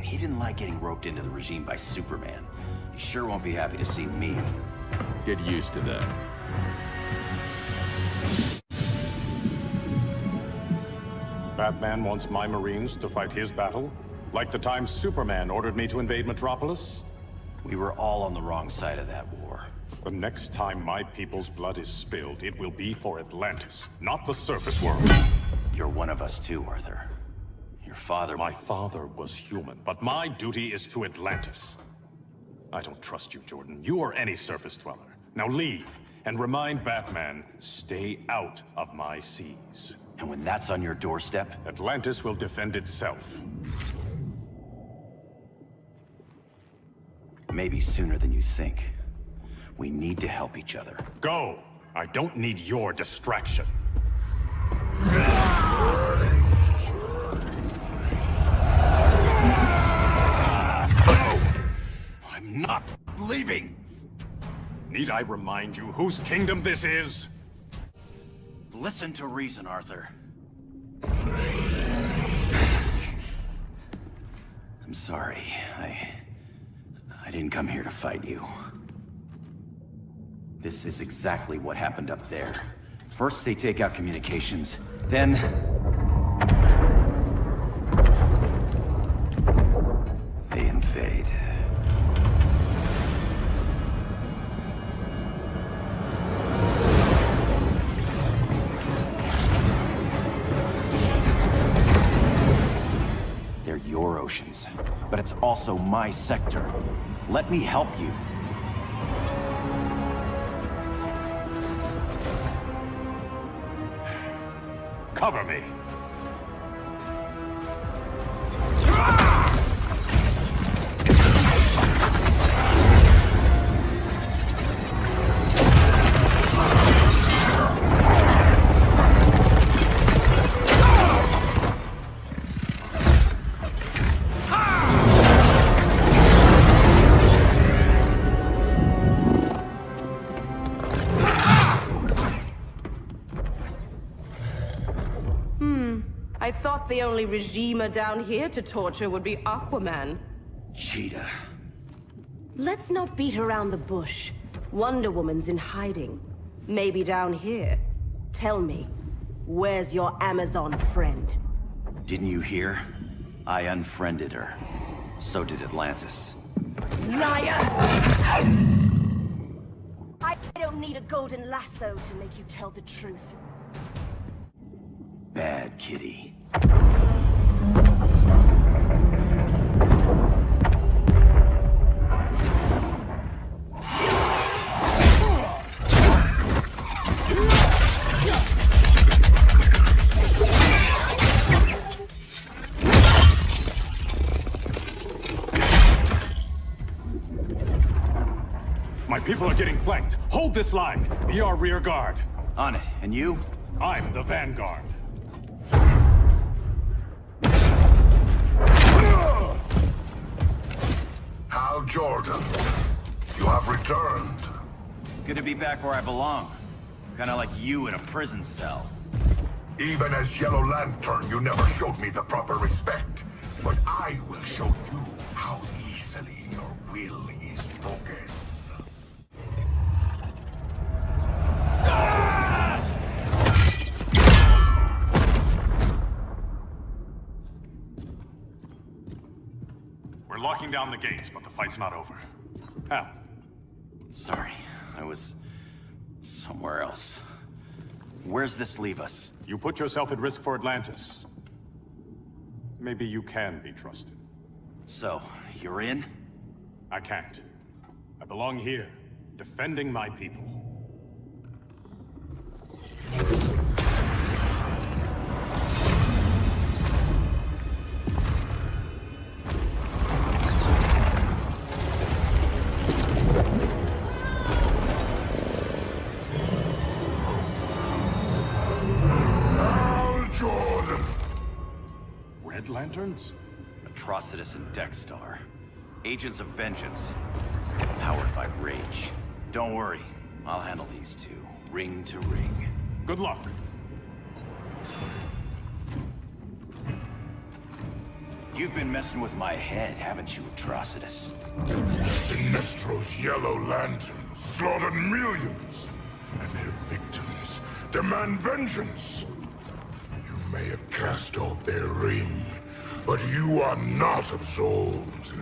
He didn't like getting roped into the regime by Superman. He sure won't be happy to see me. Get used to that. Batman wants my Marines to fight his battle? Like the time Superman ordered me to invade Metropolis? We were all on the wrong side of that war. The next time my people's blood is spilled, it will be for Atlantis, not the surface world. You're one of us too, Arthur. Your father... My father was human, but my duty is to Atlantis. I don't trust you, Jordan. You or any surface dweller. Now leave, and remind Batman, stay out of my seas. And when that's on your doorstep? Atlantis will defend itself. Maybe sooner than you think. We need to help each other. Go! I don't need your distraction. I'm not leaving! Need I remind you whose kingdom this is? Listen to reason, Arthur. I'm sorry. I didn't come here to fight you. This is exactly what happened up there. First they take out communications, then... they invade. They're your oceans, but it's also my sector. Let me help you. Cover me. I thought the only regimer down here to torture would be Aquaman. Cheetah. Let's not beat around the bush. Wonder Woman's in hiding. Maybe down here. Tell me, where's your Amazon friend? Didn't you hear? I unfriended her. So did Atlantis. Liar! I don't need a golden lasso to make you tell the truth. Bad kitty. My people are getting flanked. Hold this line. Be our rear guard. On it. And you? I'm the vanguard. Hal Jordan, you have returned. Good to be back where I belong. Kinda like you in a prison cell. Even as Yellow Lantern, you never showed me the proper respect. But I will show you how easily your will is broken. We're locking down the gates, but the fight's not over. Hal. Sorry, I was somewhere else. Where's this leave us? You put yourself at risk for Atlantis. Maybe you can be trusted. So, you're in? I can't. I belong here, defending my people. Red Lanterns? Atrocitus and Dexstar. Agents of Vengeance. Powered by rage. Don't worry, I'll handle these two. ring to ring. Good luck. You've been messing with my head, haven't you, Atrocitus? Sinestro's yellow lanterns slaughtered millions, and their victims demand vengeance. You may have cast off their ring, but you are not absolved.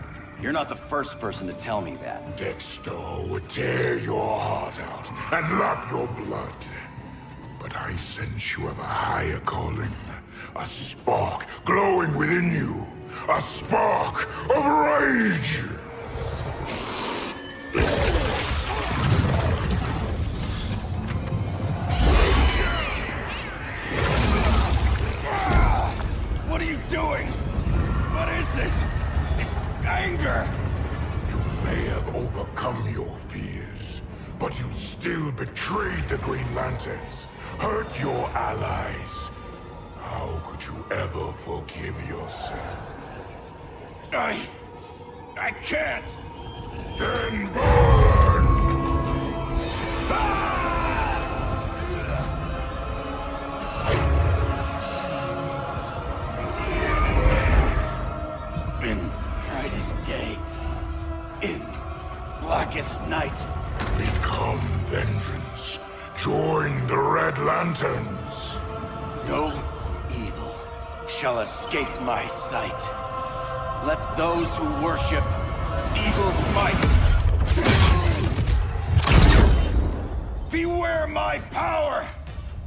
You're not the first person to tell me that. Dexter would tear your heart out and lap your blood. But I sense you have a higher calling. A spark glowing within you. A spark of rage! What are you doing? What is this? It's anger! You may have overcome your fears, but you still betrayed the Green Lanterns, hurt your allies. How could you ever forgive yourself? I can't! Then burn! In brightest day, in blackest night. Become vengeance. Join the Red Lanterns. No evil shall escape my sight. Let those who worship evil's might beware my power!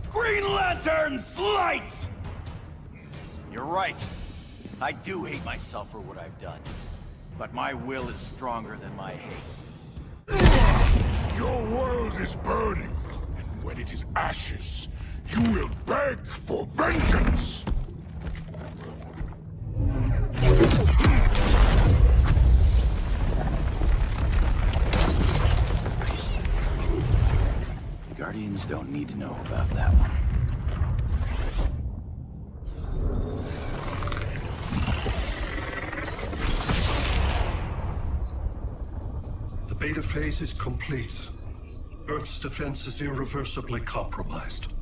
Green Lantern's light! You're right. I do hate myself for what I've done. But my will is stronger than my hate. Your world is burning, and when it is ashes, you will beg for vengeance! The Guardians don't need to know about that one. The beta phase is complete. Earth's defense is irreversibly compromised.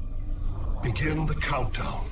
Begin the countdown.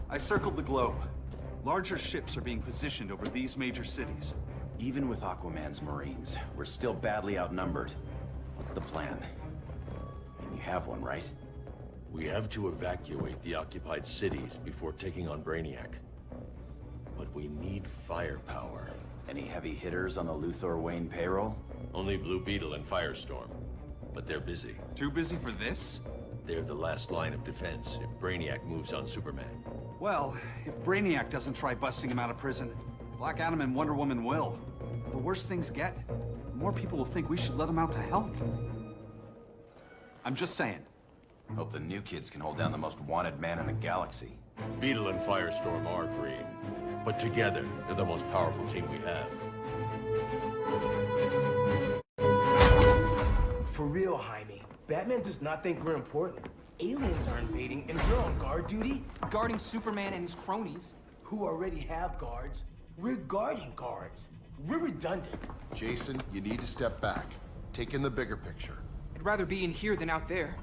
I circled the globe. Larger ships are being positioned over these major cities. Even with Aquaman's Marines, we're still badly outnumbered. What's the plan? And you have one, right? We have to evacuate the occupied cities before taking on Brainiac. But we need firepower. Any heavy hitters on the Luthor Wayne payroll? Only Blue Beetle and Firestorm. But they're busy. Too busy for this? They're the last line of defense if Brainiac moves on Superman. Well, if Brainiac doesn't try busting him out of prison, Black Adam and Wonder Woman will. The worse things get, the more people will think we should let him out to help. I'm just saying. Hope the new kids can hold down the most wanted man in the galaxy. Beetle and Firestorm are green, but together, they're the most powerful team we have. For real, Jaime. Batman does not think we're important. Aliens are invading, and we're on guard duty? Guarding Superman and his cronies. Who already have guards. We're guarding guards. We're redundant. Jason, you need to step back. Take in the bigger picture. I'd rather be in here than out there.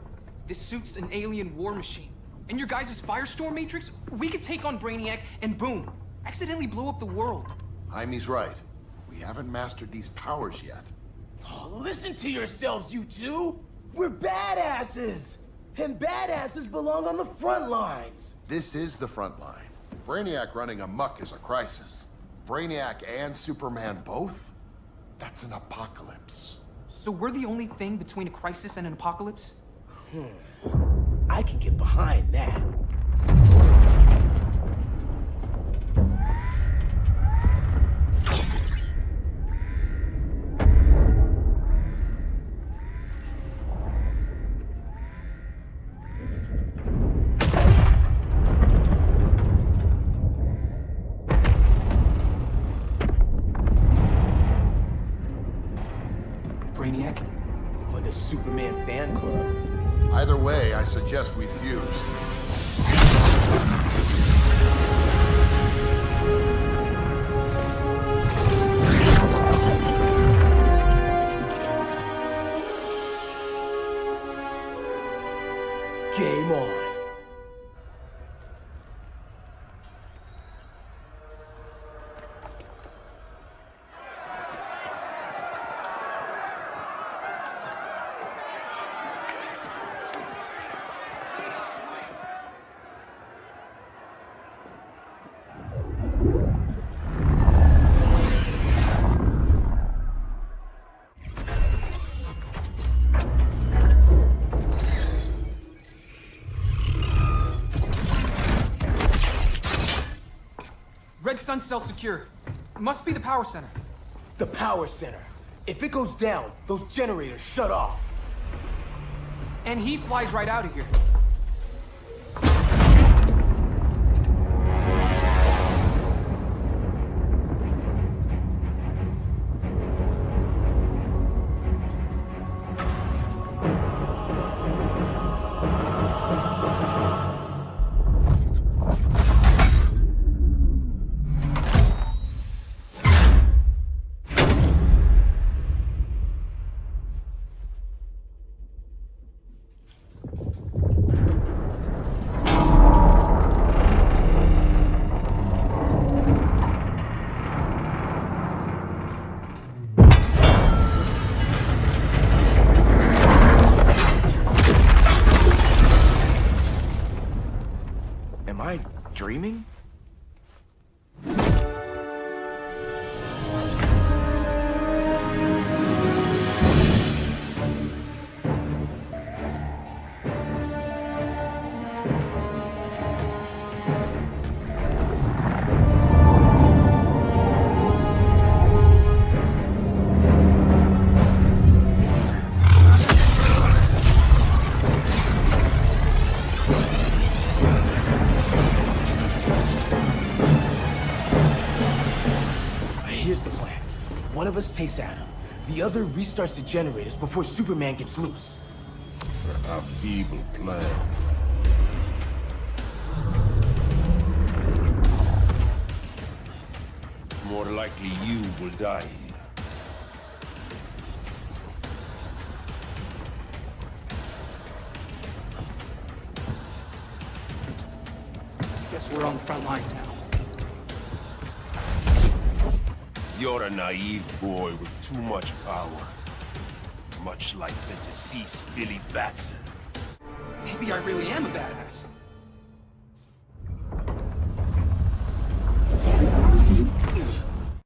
This suit's an alien war machine. In your guys' Firestorm Matrix, we could take on Brainiac and boom, accidentally blow up the world. Jaime's right. We haven't mastered these powers yet. Oh, listen to yourselves, you two! We're badasses! And badasses belong on the front lines! This is the front line. Brainiac running amok is a crisis. Brainiac and Superman both? That's an apocalypse. So we're the only thing between a crisis and an apocalypse? I can get behind that. Brainiac? Or the Superman fan club? Either way, I suggest we fuse. Game on. Red Sun cell secure. Must be the power center. The power center. If it goes down, those generators shut off. And he flies right out of here. Am I dreaming? Here's the plan. One of us takes Adam. The other restarts the generators before Superman gets loose. A feeble plan. It's more likely you will die here. Guess we're on the front lines now. You're a naive boy with too much power. Much like the deceased Billy Batson. Maybe I really am a badass.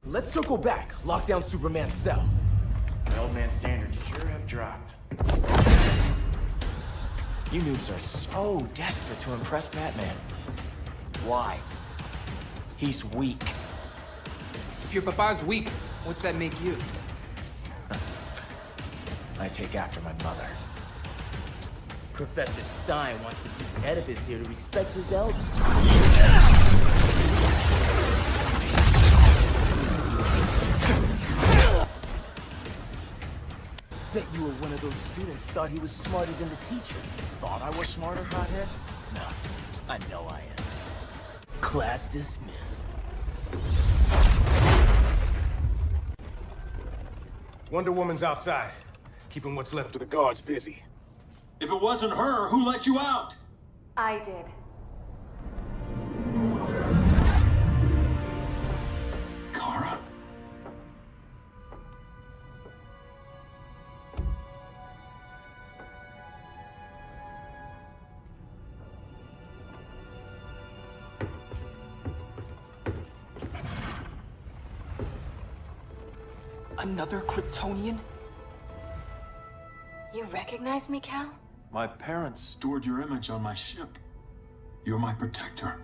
Let's circle back, lock down Superman's cell. The old man standards sure have dropped. You noobs are so desperate to impress Batman. Why? He's weak. If your papa's weak, what's that make you? I take after my mother. Professor Stein wants to teach Oedipus here to respect his elders. Bet you were one of those students thought he was smarter than the teacher. Thought I was smarter, hothead? No, I know I am. Class dismissed. Wonder Woman's outside, keeping what's left of the guards busy. If it wasn't her, who let you out? I did. Kara? Another Kryptonian? You recognize me, Cal? My parents stored your image on my ship. You're my protector.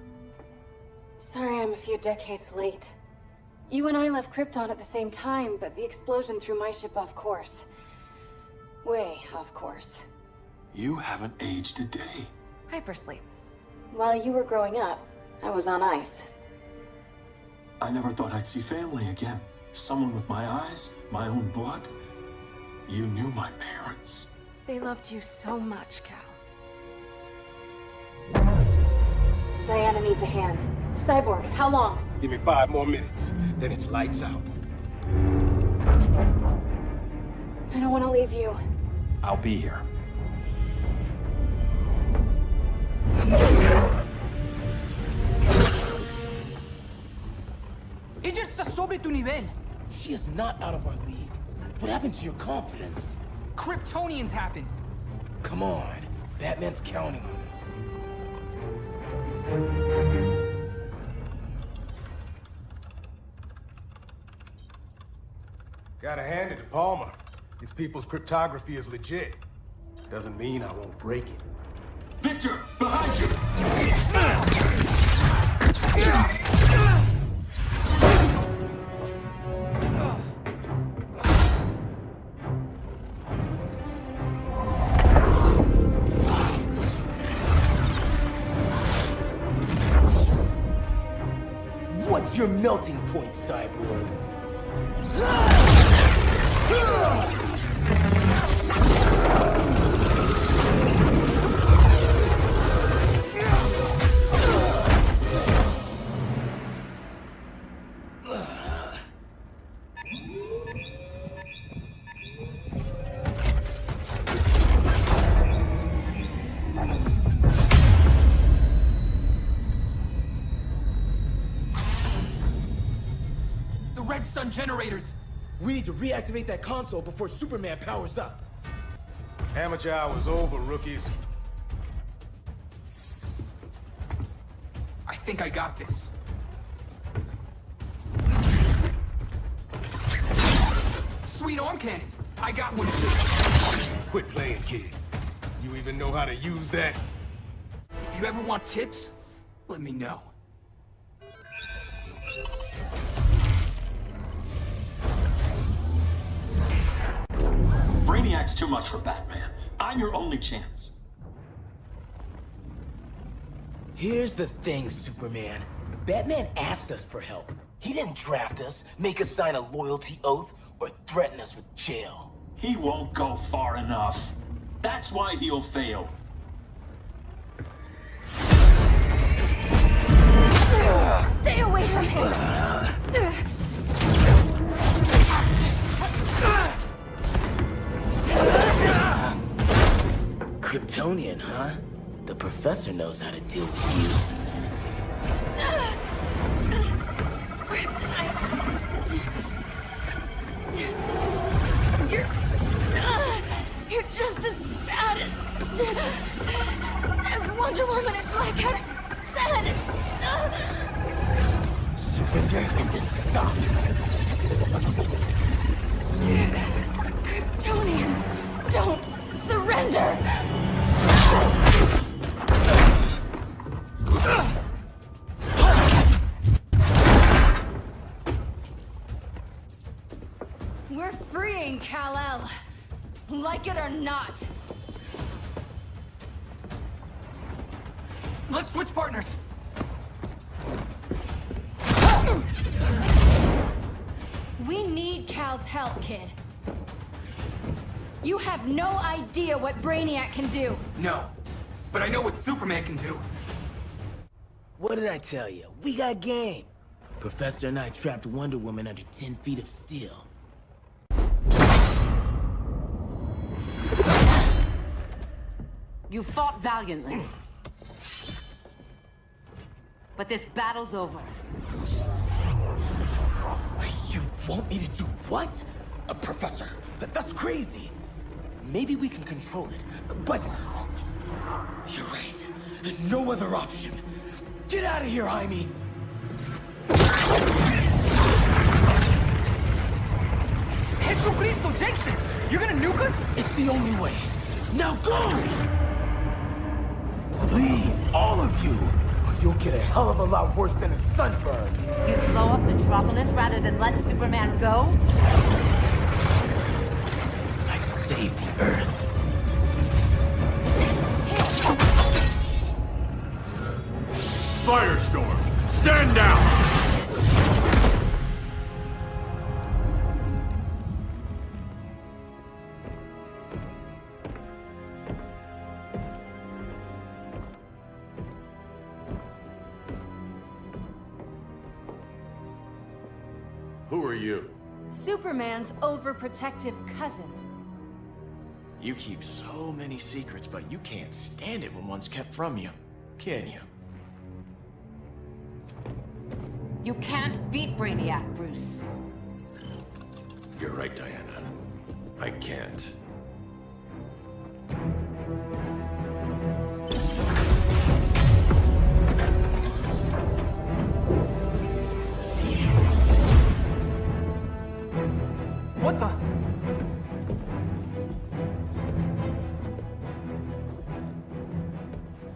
Sorry I'm a few decades late. You and I left Krypton at the same time, but the explosion threw my ship off course. Way off course. You haven't aged a day. Hypersleep. While you were growing up, I was on ice. I never thought I'd see family again. Someone with my eyes, my own blood. You knew my parents. They loved you so much, Cal. Diana needs a hand. Cyborg, how long? Give me 5 more minutes, then it's lights out. I don't want to leave you. I'll be here. Ella está sobre tu nivel. She is not out of our league. What happened to your confidence? Kryptonians happen. Come on. Batman's counting on us. Gotta hand it to Palmer. These people's cryptography is legit. Doesn't mean I won't break it. Victor, behind you! What's your melting point, Cyborg? Red Sun generators! We need to reactivate that console before Superman powers up. Amateur hour's over, rookies. I think I got this. Sweet arm cannon! I got one too. Quit playing, kid. You even know how to use that? If you ever want tips, let me know. Brainiac's too much for Batman. I'm your only chance. Here's the thing, Superman. Batman asked us for help. He didn't draft us, make us sign a loyalty oath, or threaten us with jail. He won't go far enough. That's why he'll fail. Stay away from him! Kryptonian, huh? The professor knows how to deal with you. Kryptonite! You're just as bad as Wonder Woman and Black Cat said! Surrender and this stops. Kryptonians don't surrender! We're freeing Kal-El. Like it or not. Let's switch partners! We need Cal's help, kid. You have no idea what Brainiac can do. No, but I know what Superman can do. What did I tell you? We got game. Professor and I trapped Wonder Woman under 10 feet of steel. You fought valiantly. but this battle's over. You want me to do what? Professor, that's crazy. Maybe we can control it, but... You're right. No other option. Get out of here, Jaime! Jesucristo, Jason! You're gonna nuke us? It's the only way. Now go! Leave, all of you, or you'll get a hell of a lot worse than a sunburn. You'd blow up Metropolis rather than let Superman go? I'd save the Earth. Firestorm, stand down! Who are you? Superman's overprotective cousin. You keep so many secrets, but you can't stand it when one's kept from you, can you? You can't beat Brainiac, Bruce. You're right, Diana. I can't. What the?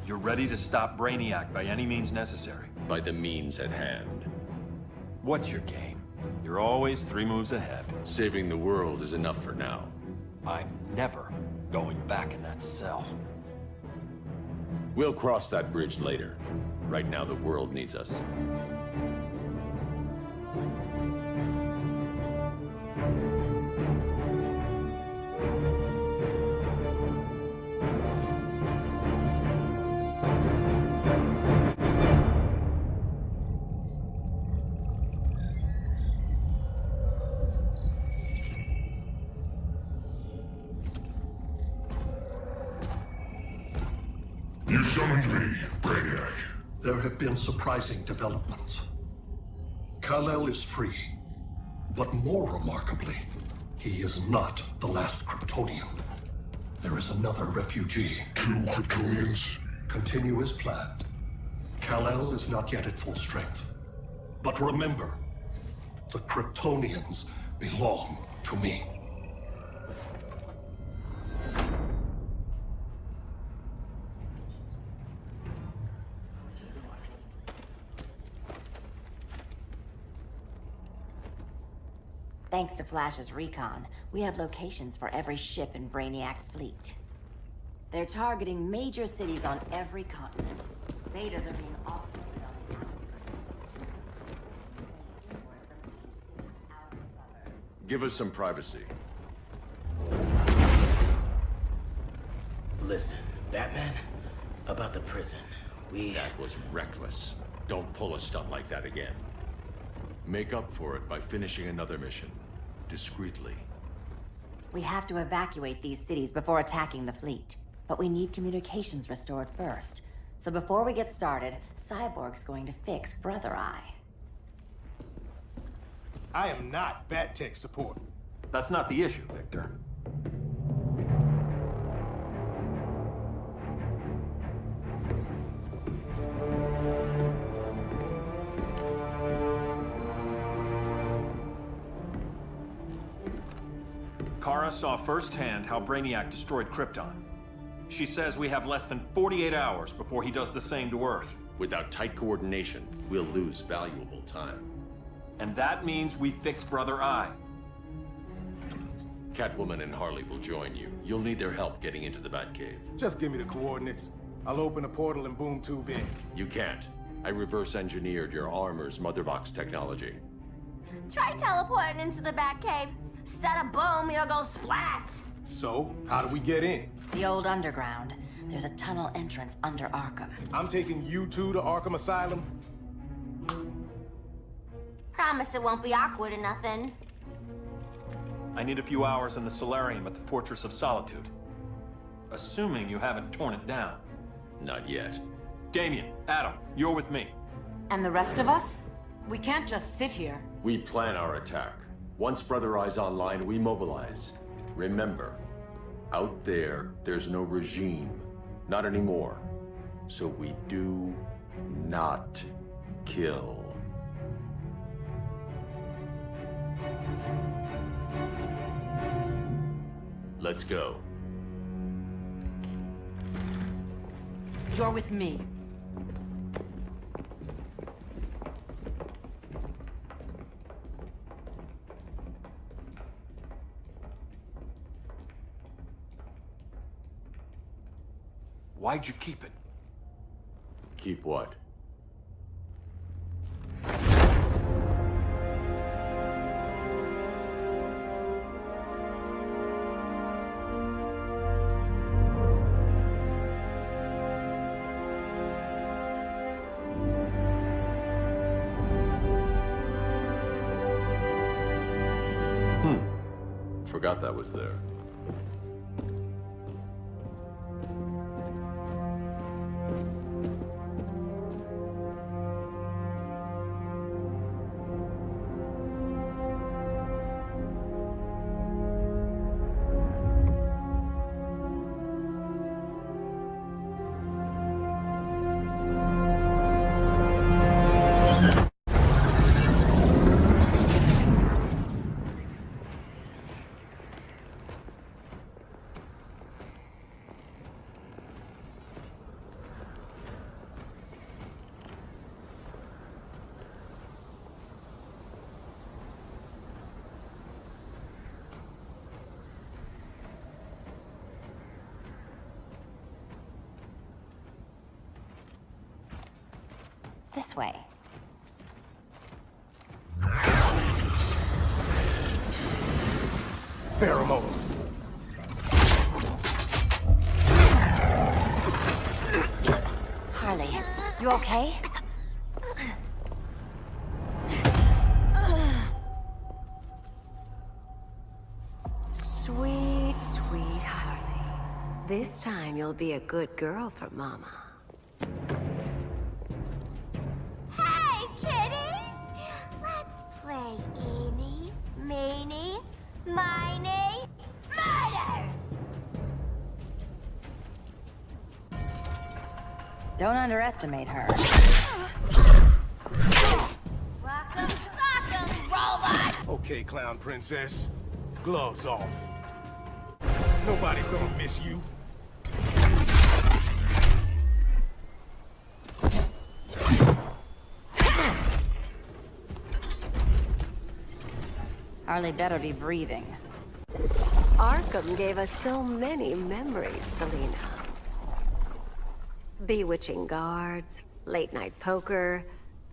You're ready to stop Brainiac by any means necessary. By the means at hand. What's your game? You're always 3 moves ahead. Saving the world is enough for now. I'm never going back in that cell. We'll cross that bridge later. Right now, the world needs us. You summoned me, Brainiac. There have been surprising developments. Kal-El is free, but more remarkably, he is not the last Kryptonian. There is another refugee. 2 Kryptonians? Continue as planned. Kal-El is not yet at full strength. But remember, the Kryptonians belong to me. Thanks to Flash's recon, we have locations for every ship in Brainiac's fleet. They're targeting major cities on every continent. Betas are being offloaded on the outskirts. Give us some privacy. Listen, Batman, about the prison, That was reckless. Don't pull a stunt like that again. Make up for it by finishing another mission. Discreetly. We have to evacuate these cities before attacking the fleet. But we need communications restored first. So before we get started, Cyborg's going to fix Brother Eye. I am not Bat-Tech support. That's not the issue, Victor. Kara saw firsthand how Brainiac destroyed Krypton. She says we have less than 48 hours before he does the same to Earth. Without tight coordination, we'll lose valuable time. And that means we fix Brother Eye. Catwoman and Harley will join you. You'll need their help getting into the Batcave. Just give me the coordinates. I'll open a portal and boom tube in. You can't. I reverse engineered your armor's motherbox technology. Try teleporting into the Batcave. Instead of boom, you'll go splat. So, how do we get in? The old underground. There's a tunnel entrance under Arkham. I'm taking you two to Arkham Asylum. Promise it won't be awkward or nothing. I need a few hours in the solarium at the Fortress of Solitude. Assuming you haven't torn it down. Not yet. Damien, Adam, you're with me. And the rest of us? We can't just sit here. We plan our attack. Once Brother Eye's online, we mobilize. Remember, out there, there's no regime. Not anymore. So we do not kill. Let's go. You're with me. Why'd you keep it? Keep what? Forgot that was there. This way. Pheromones. Harley, you okay? Sweet, sweet Harley. This time you'll be a good girl for Mama. Hey, kiddies! Let's play Eeny, Meeny, Miny, Murder! Don't underestimate her. Rock'em sock'em, robot! Okay, clown princess. Gloves off. Nobody's gonna miss you. Harley better be breathing. Arkham gave us so many memories, Selina. Bewitching guards, late-night poker,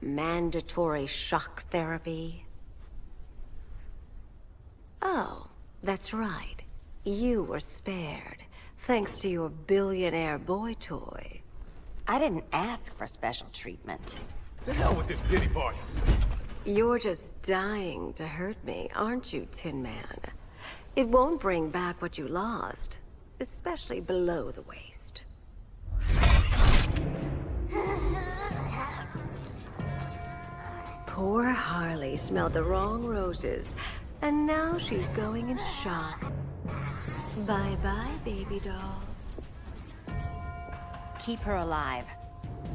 mandatory shock therapy. Oh, that's right. You were spared, thanks to your billionaire boy toy. I didn't ask for special treatment. To hell with this pity party. You're just dying to hurt me, aren't you, Tin Man? It won't bring back what you lost, especially below the waist. Poor Harley smelled the wrong roses, and now she's going into shock. Bye-bye, baby doll. Keep her alive.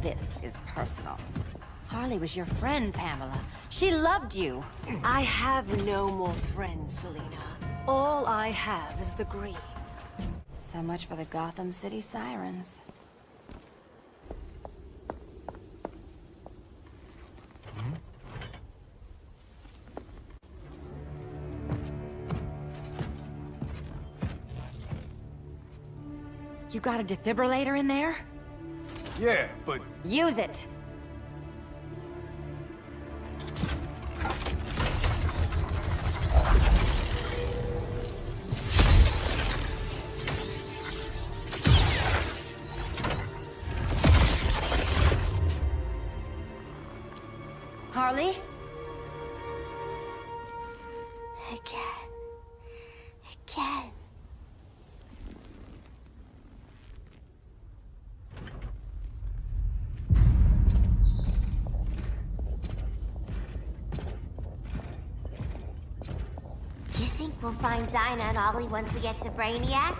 This is personal. Harley was your friend, Pamela. She loved you. I have no more friends, Selina. All I have is the green. So much for the Gotham City Sirens. You got a defibrillator in there? Yeah, but... Use it! Harley? Again. think we'll find Dinah and Ollie once we get to Brainiac?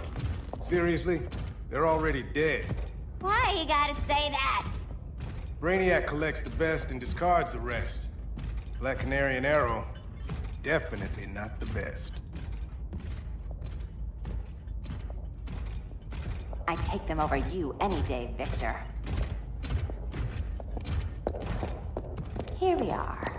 Seriously? They're already dead. Why you gotta say that? Brainiac collects the best and discards the rest. Black Canary and Arrow, definitely not the best. I'd take them over you any day, Victor. Here we are.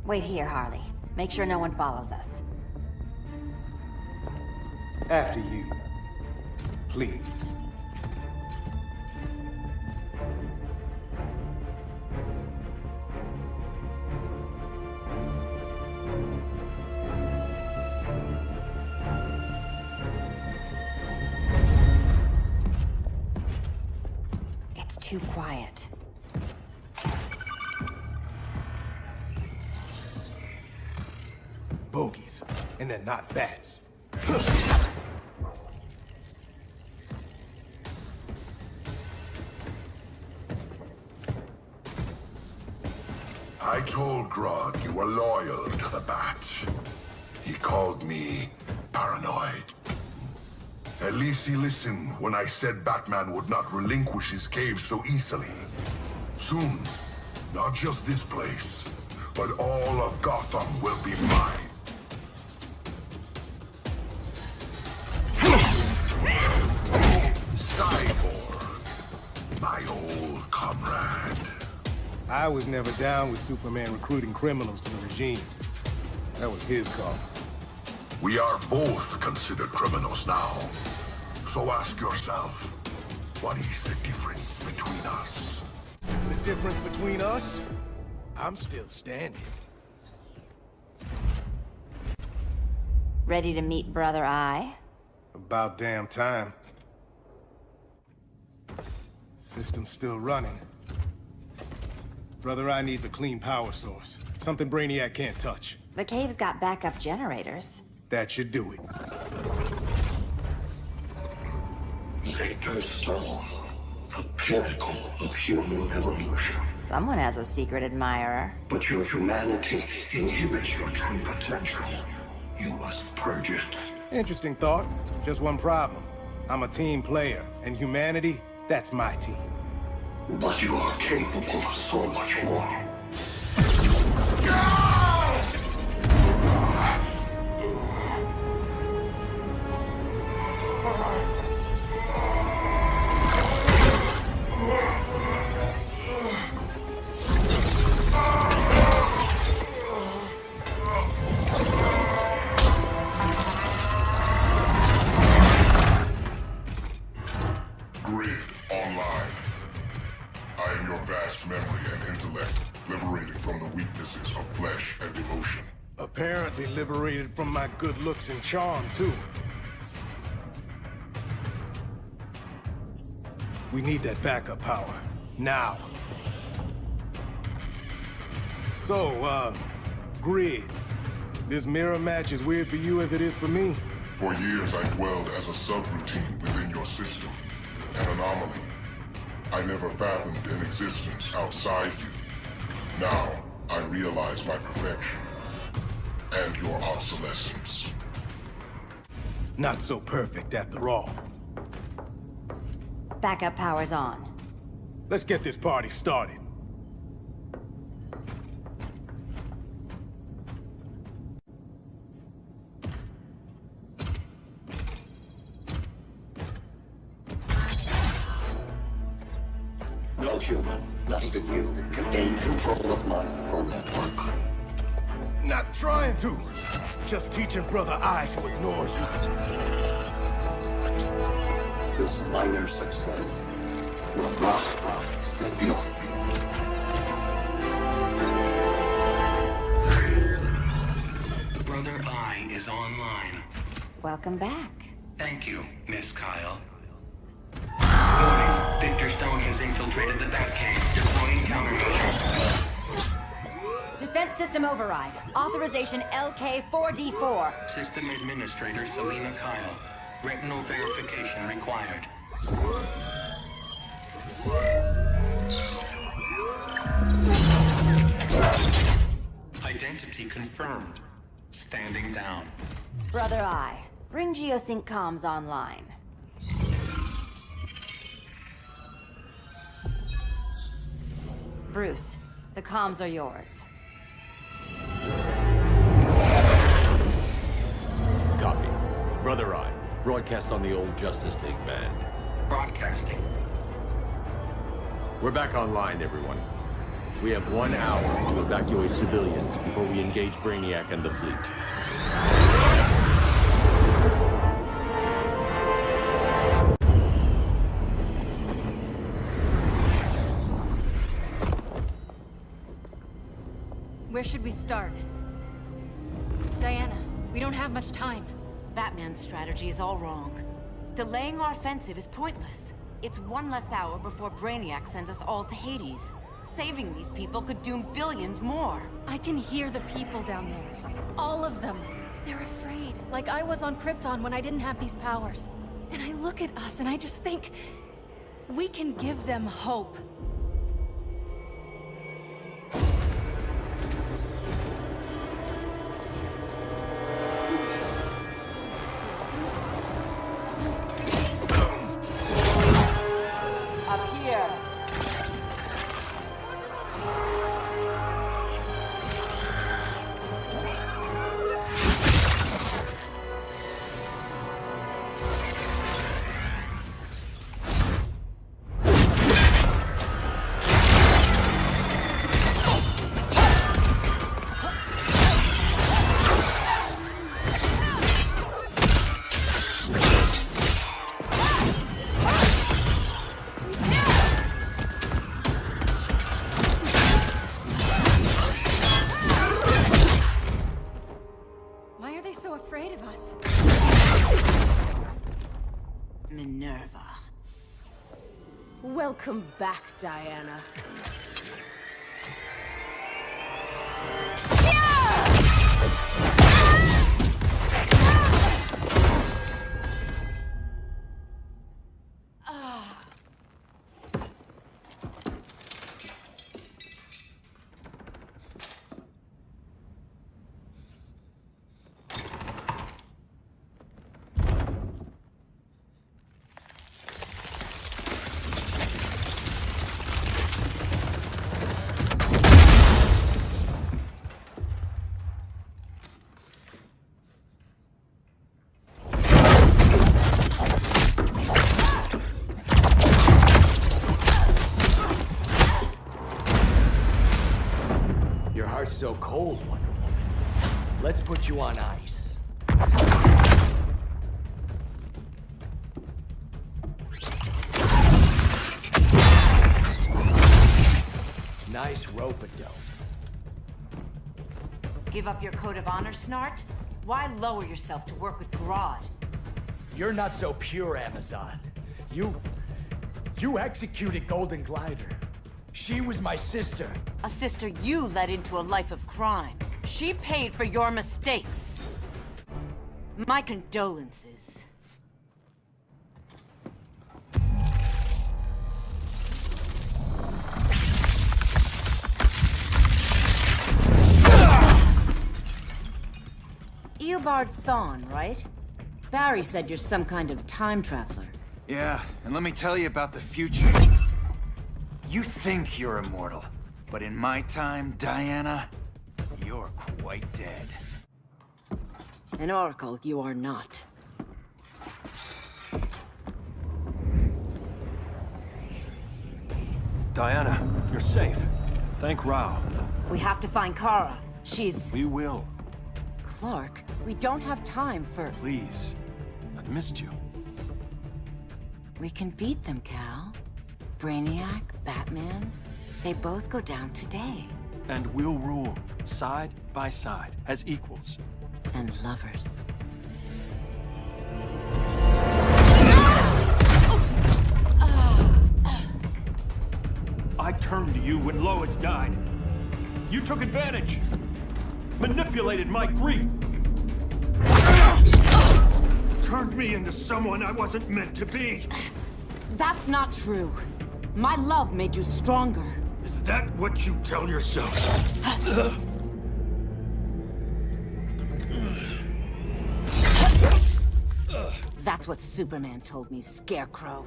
Wait here, Harley. Make sure no one follows us. After you. Please. It's too quiet. Bogies. And they're not bats. I told Grodd you were loyal to the Bat. He called me paranoid. At least he listened when I said Batman would not relinquish his cave so easily. Soon, not just this place, but all of Gotham will be mine. Cyborg, my old comrade. I was never down with Superman recruiting criminals to the regime. That was his call. We are both considered criminals now. So ask yourself, what is the difference between us? The difference between us? I'm still standing. Ready to meet Brother Eye? About damn time. System's still running. Brother Eye needs a clean power source. Something Brainiac can't touch. The cave's got backup generators. That should do it. Victor's Stone, the pinnacle of human evolution. Someone has a secret admirer. But your humanity inhibits your true potential. You must purge it. Interesting thought. Just one problem. I'm a team player, and humanity, that's my team. But you are capable of so much more. Grid online. I am your vast memory and intellect, liberated from the weaknesses of flesh and emotion. Apparently liberated from my good looks and charm, too. We need that backup power. Now. So, Grid. This mirror match is weird for you as it is for me? For years I dwelled as a subroutine within your system, an anomaly. I never fathomed an existence outside you. Now, I realize my perfection. And your obsolescence. Not so perfect after all. Backup power's on. Let's get this party started. No human, not even you, can gain control of my neural network. Not trying to. Just teaching Brother Eye to ignore you. This minor success will not save you. Brother Eye is online. Welcome back. Thank you, Miss Kyle. Dr. Stone has infiltrated the Batcave, deploying countermeasures. Defense system override. Authorization LK4D4. System Administrator Selena Kyle. Retinal verification required. Identity confirmed. Standing down. Brother Eye, bring Geosync comms online. Bruce, the comms are yours. Copy. Brother Eye, broadcast on the old Justice League band. Broadcasting. We're back online, everyone. We have 1 hour to evacuate civilians before we engage Brainiac and the fleet. Where should we start? Diana, we don't have much time. Batman's strategy is all wrong. Delaying our offensive is pointless. It's 1 less hour before Brainiac sends us all to Hades. Saving these people could doom billions more. I can hear the people down there. All of them. They're afraid, like I was on Krypton when I didn't have these powers. And I look at us and I just think, we can give them hope. Up here. Why are they so afraid of us? Minerva. Welcome back, Diana. Your heart's so cold, Wonder Woman. Let's put you on ice. Nice rope-a-dope. Give up your code of honor, Snart? Why lower yourself to work with Grodd? You're not so pure, Amazon. You executed Golden Glider. She was my sister. A sister you led into a life of crime. She paid for your mistakes. My condolences. Eobard Thawne, right? Barry said you're some kind of time traveler. Yeah, and let me tell you about the future. You think you're immortal, but in my time, Diana, you're quite dead. An oracle you are not. Diana, you're safe. Thank Rao. We have to find Kara. She's... We will. Clark, we don't have time for... Please. I've missed you. We can beat them, Cal. Brainiac, Batman, they both go down today. And we'll rule, side by side, as equals. And lovers. when Lois died. You took advantage. Manipulated my grief. Turned me into someone I wasn't meant to be. That's not true. My love made you stronger. Is that what you tell yourself? That's what Superman told me, Scarecrow.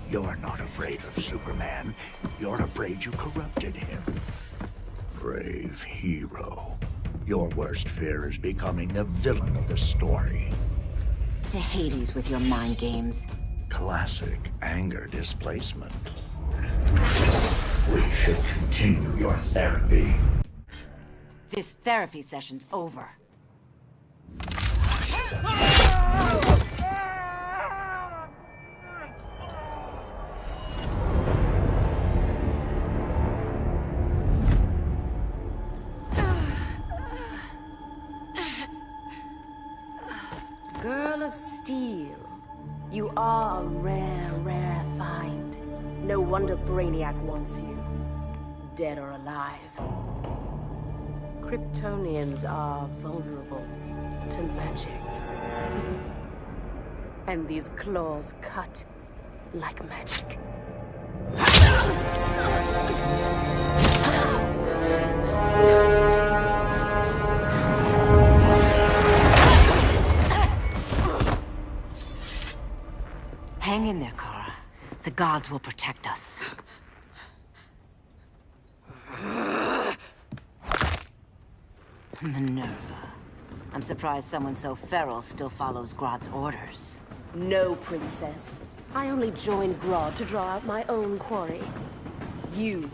You're not afraid of Superman. You're afraid you corrupted him. Brave hero. Your worst fear is becoming the villain of the story. To Hades with your mind games. Classic anger displacement. We should continue your therapy. This therapy session's over. Girl of Steel, you are a rare, rare find. No wonder Brainiac wants you, dead or alive. Kryptonians are vulnerable to magic. And these claws cut like magic. Hang in there, Kara. The gods will protect us. Minerva. I'm surprised someone so feral still follows Grodd's orders. No, Princess. I only joined Grodd to draw out my own quarry. You.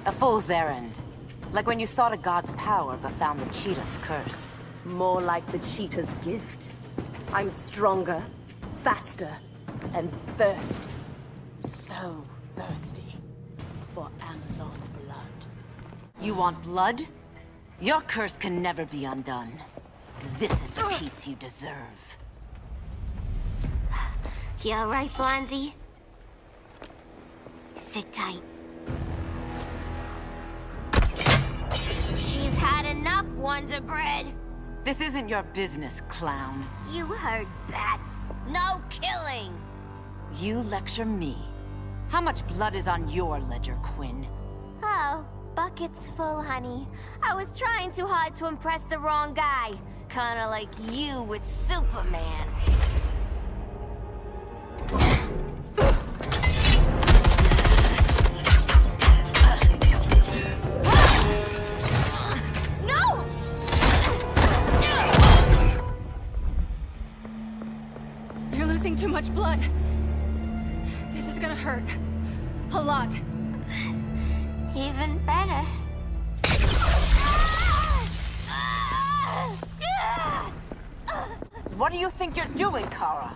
A fool's errand. Like when you sought a god's power but found the cheetah's curse. More like the cheetah's gift. I'm stronger, faster, and thirsty. So thirsty for Amazon blood. You want blood? Your curse can never be undone. This is the peace you deserve. You alright, Blondie? Sit tight. She's had enough, Wonder Bread. This isn't your business, clown. You heard bats. No killing. You lecture me. How much blood is on your ledger, Quinn? Oh, buckets full, honey. I was trying too hard to impress the wrong guy. Kinda like you with Superman. No! You're losing too much blood. This is gonna hurt. A lot. Even better. What do you think you're doing, Kara?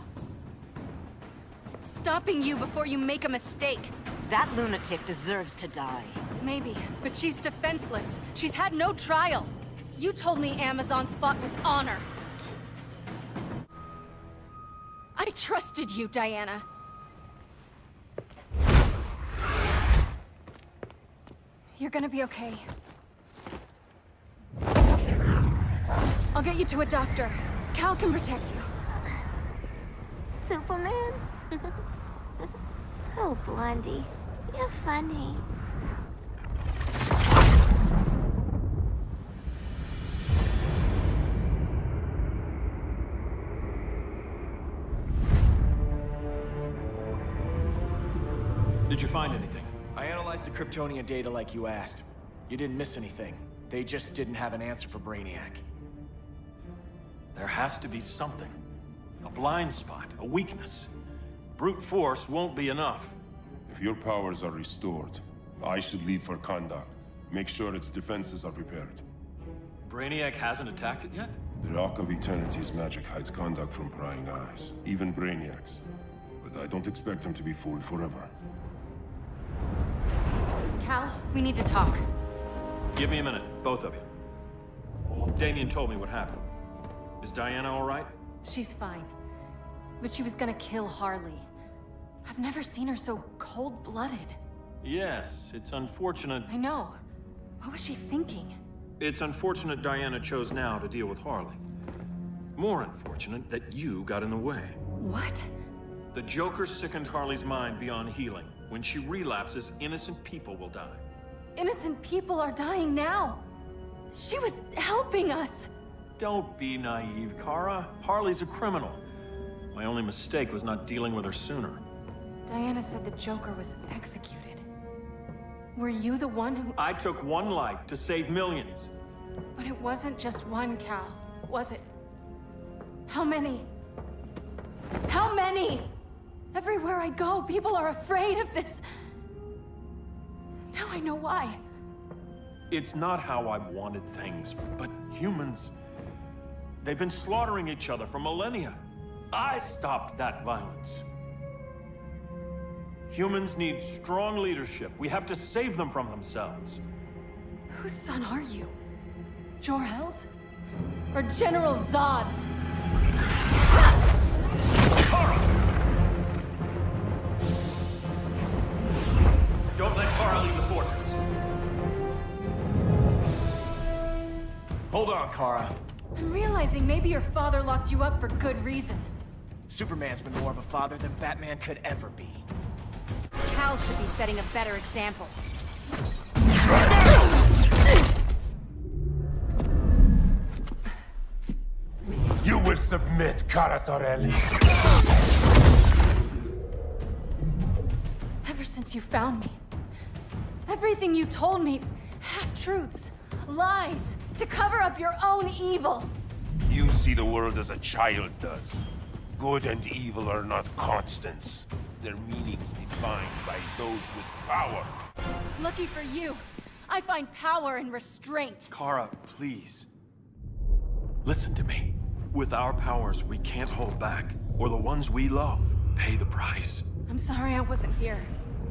Stopping you before you make a mistake. That lunatic deserves to die. Maybe, but she's defenseless. She's had no trial. You told me Amazons fought with honor. I trusted you, Diana. You're gonna be okay. I'll get you to a doctor. Cal can protect you. Superman? Oh, Blondie. You're funny. Did you find anything? I analyzed the Kryptonian data like you asked. You didn't miss anything. They just didn't have an answer for Brainiac. There has to be something. A blind spot, a weakness. Brute force won't be enough. If your powers are restored, I should leave for Kahndaq. Make sure its defenses are prepared. Brainiac hasn't attacked it yet? The Rock of Eternity's magic hides Kahndaq from prying eyes, even Brainiac's. But I don't expect him to be fooled forever. Cal, we need to talk. Give me a minute, both of you. Damien told me what happened. Is Diana all right? She's fine. But she was gonna kill Harley. I've never seen her so cold-blooded. Yes, it's unfortunate. I know. What was she thinking? It's unfortunate Diana chose now to deal with Harley. More unfortunate that you got in the way. What? The Joker sickened Harley's mind beyond healing. When she relapses, innocent people will die. Innocent people are dying now. She was helping us. Don't be naive, Kara. Harley's a criminal. My only mistake was not dealing with her sooner. Diana said the Joker was executed. Were you the one who... I took one life to save millions. But it wasn't just one, Cal, was it? How many? How many? Everywhere I go, people are afraid of this. Now I know why. It's not how I wanted things, but humans... they've been slaughtering each other for millennia. I stopped that violence. Humans need strong leadership. We have to save them from themselves. Whose son are you? Jor-El's? Or General Zod's? Kara! Don't let Kara leave the fortress. Hold on, Kara. I'm realizing maybe your father locked you up for good reason. Superman's been more of a father than Batman could ever be. Cal should be setting a better example. You will submit, Kara Zor-El. Ever since you found me, everything you told me, half-truths, lies, to cover up your own evil. You see the world as a child does. Good and evil are not constants. Their meanings defined by those with power. Lucky for you, I find power in restraint. Kara, please. Listen to me. With our powers, we can't hold back, or the ones we love pay the price. I'm sorry I wasn't here,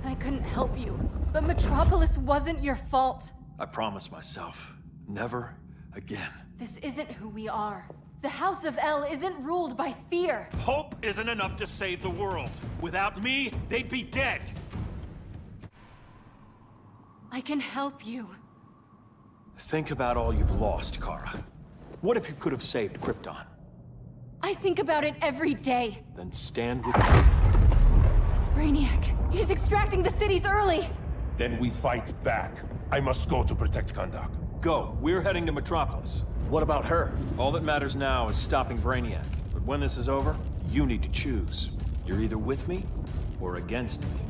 that I couldn't help you. But Metropolis wasn't your fault. I promise myself, never again. This isn't who we are. The House of El isn't ruled by fear. Hope isn't enough to save the world. Without me, they'd be dead. I can help you. Think about all you've lost, Kara. What if you could have saved Krypton? I think about it every day. Then stand with me. It's Brainiac. He's extracting the cities early. Then we fight back. I must go to protect Kahndaq. Go. We're heading to Metropolis. What about her? All that matters now is stopping Brainiac. But when this is over, you need to choose. You're either with me or against me.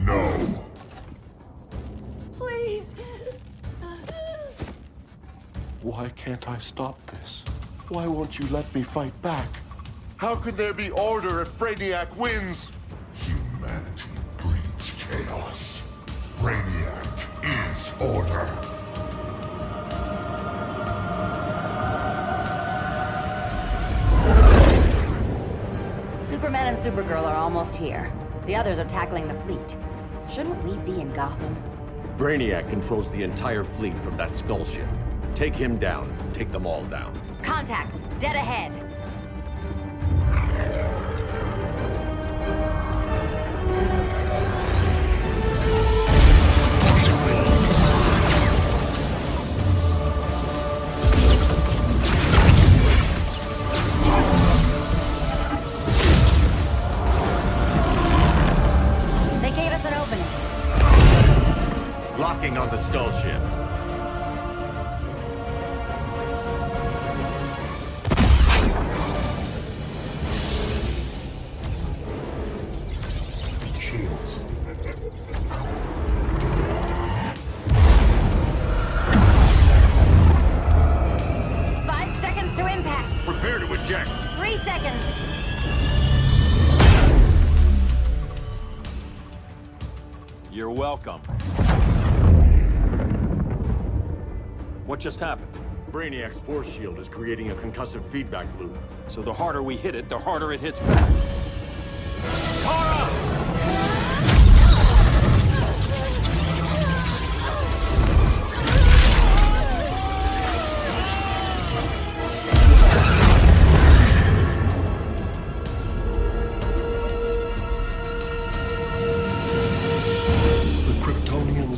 No. Please. Why can't I stop this? Why won't you let me fight back? How could there be order if Brainiac wins? Humanity breeds chaos. Brainiac is order. Superman and Supergirl are almost here. The others are tackling the fleet. Shouldn't we be in Gotham? Brainiac controls the entire fleet from that skull ship. Take him down. Take them all down. Contacts, dead ahead. Locking on the skull ship. Shields. To impact. Prepare to eject. 3 seconds. You're welcome. What just happened? Brainiac's force shield is creating a concussive feedback loop. So the harder we hit it, the harder it hits back. Kara!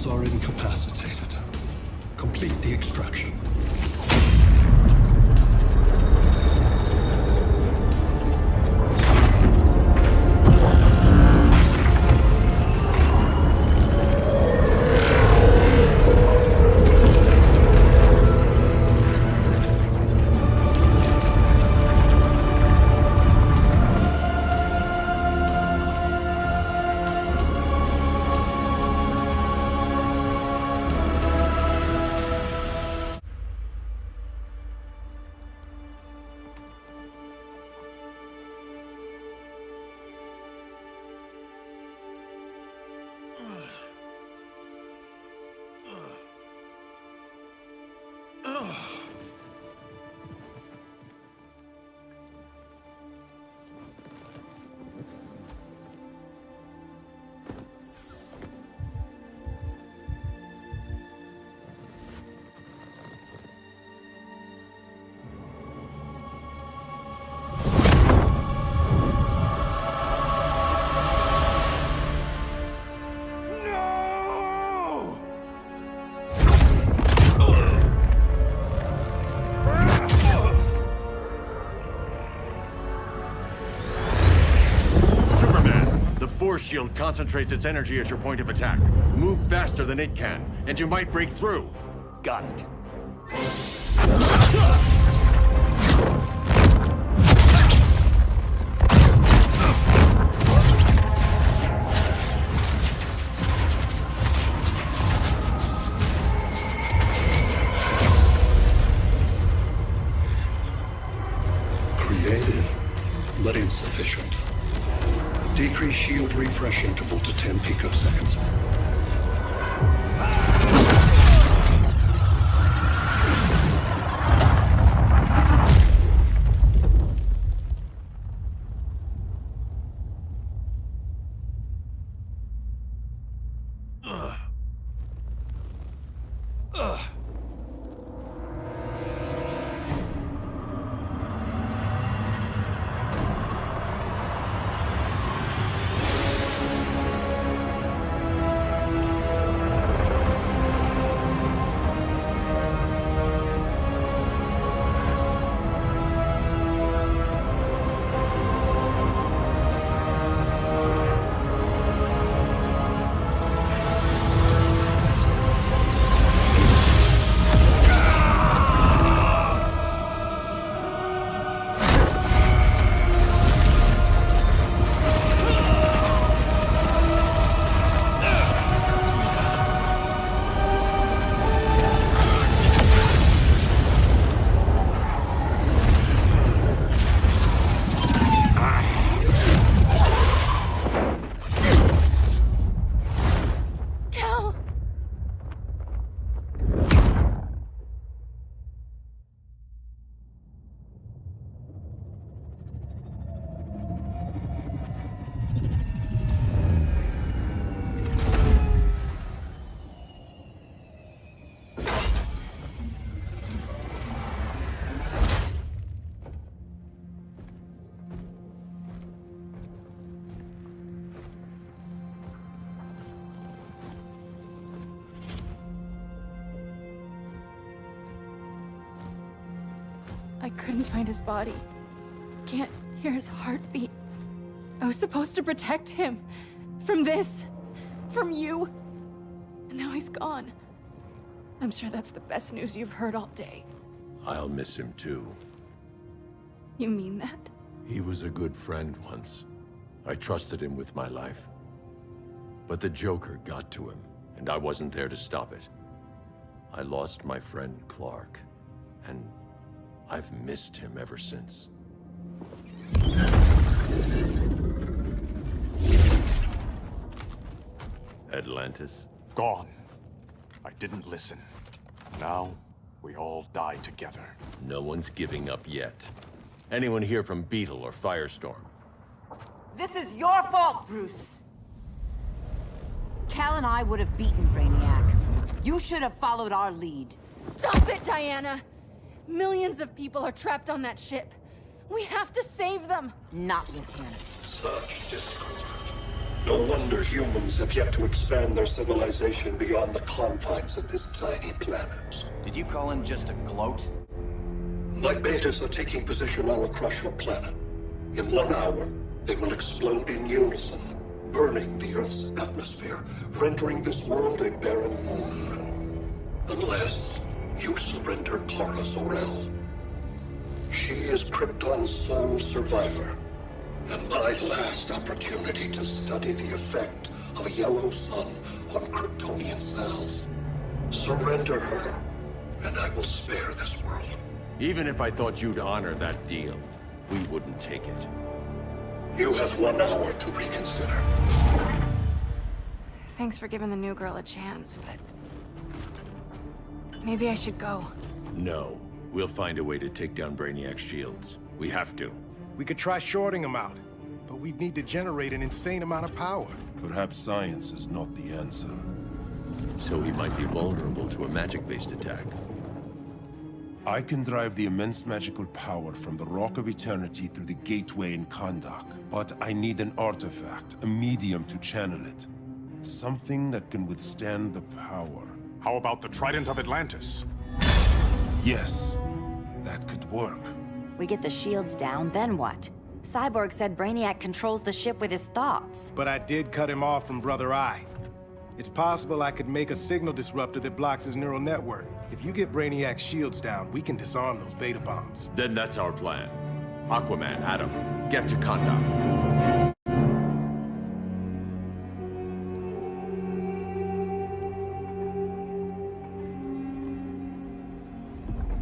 Are incapacitated. Complete the extraction. Force shield concentrates its energy at your point of attack. Move faster than it can, and you might break through. Got it. Creative, but insufficient. Decrease shield refresh interval to 10 picoseconds. I couldn't find his body. Can't hear his heartbeat. I was supposed to protect him. From this. From you. And now he's gone. I'm sure that's the best news you've heard all day. I'll miss him too. You mean that? He was a good friend once. I trusted him with my life. But the Joker got to him, and I wasn't there to stop it. I lost my friend Clark, and I've missed him ever since. Atlantis? Gone. I didn't listen. Now, we all die together. No one's giving up yet. Anyone here from Beetle or Firestorm? This is your fault, Bruce. Cal and I would have beaten Brainiac. You should have followed our lead. Stop it, Diana! Millions of people are trapped on that ship. We have to save them! Not with him. Such discord. No wonder humans have yet to expand their civilization beyond the confines of this tiny planet. Did you call him just a gloat? My betas are taking position all across your planet. In 1 hour, they will explode in unison, burning the Earth's atmosphere, rendering this world a barren moon. Unless you surrender Clara Zor-El. She is Krypton's sole survivor, and my last opportunity to study the effect of a yellow sun on Kryptonian cells. Surrender her, and I will spare this world. Even if I thought you'd honor that deal, we wouldn't take it. You have 1 hour to reconsider. Thanks for giving the new girl a chance, but... maybe I should go. No. We'll find a way to take down Brainiac's shields. We have to. We could try shorting him out, but we'd need to generate an insane amount of power. Perhaps science is not the answer. So he might be vulnerable to a magic-based attack. I can drive the immense magical power from the Rock of Eternity through the gateway in Kahndaq, but I need an artifact, a medium to channel it. Something that can withstand the power. How about the Trident of Atlantis? Yes, that could work. We get the shields down, then what? Cyborg said Brainiac controls the ship with his thoughts. But I did cut him off from Brother Eye. It's possible I could make a signal disruptor that blocks his neural network. If you get Brainiac's shields down, we can disarm those beta bombs. Then that's our plan. Aquaman, Adam, get to Kahndaq.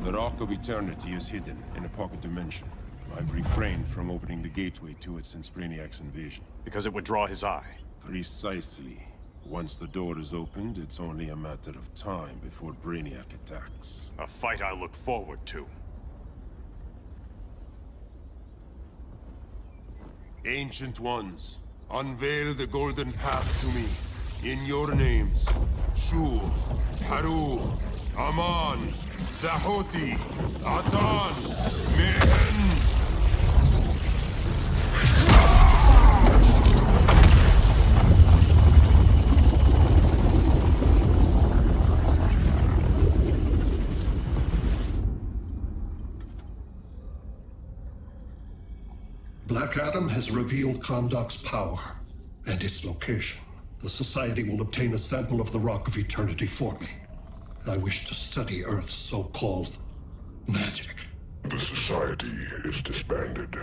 The Rock of Eternity is hidden in a pocket dimension. I've refrained from opening the gateway to it since Brainiac's invasion. Because it would draw his eye. Precisely. Once the door is opened, it's only a matter of time before Brainiac attacks. A fight I look forward to. Ancient Ones, unveil the golden path to me. In your names, Shu, Haru, Aman, Zahoti, Atan, Mehen! Black Adam has revealed Kahndaq's power and its location. The Society will obtain a sample of the Rock of Eternity for me. I wish to study Earth's so-called magic. The Society is disbanded.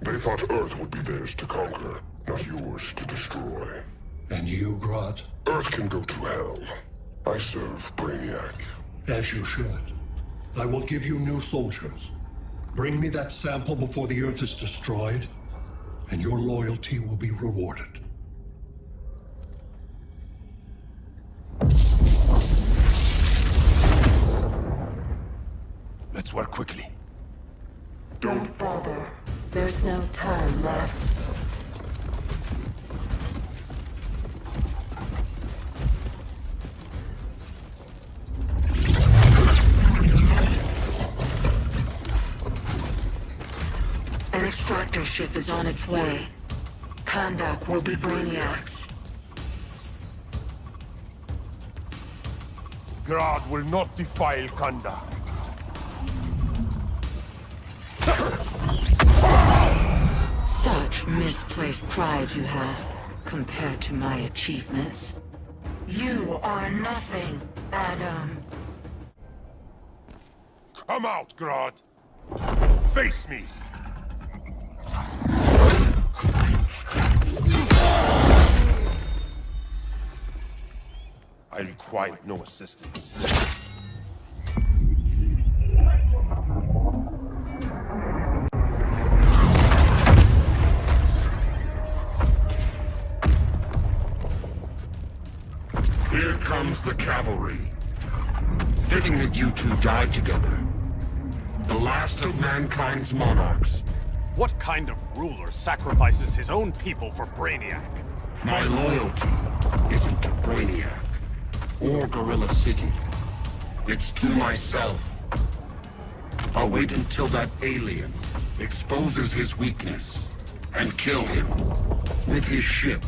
They thought Earth would be theirs to conquer, not yours to destroy. And you, Grodd? Earth can go to hell. I serve Brainiac. As you should. I will give you new soldiers. Bring me that sample before the Earth is destroyed, and your loyalty will be rewarded. Let's work quickly. Don't bother. There's no time left. An extractor ship is on its way. Kahndaq will be Brainiac's. Grodd will not defile Kahndaq. Such misplaced pride you have, compared to my achievements. You are nothing, Adam. Come out, Grodd! Face me! I require no assistance. Here comes the cavalry. Fitting that you two die together. The last of mankind's monarchs. What kind of ruler sacrifices his own people for Brainiac? My loyalty isn't to Brainiac or Gorilla City. It's to myself. I'll wait until that alien exposes his weakness and kill him with his ship.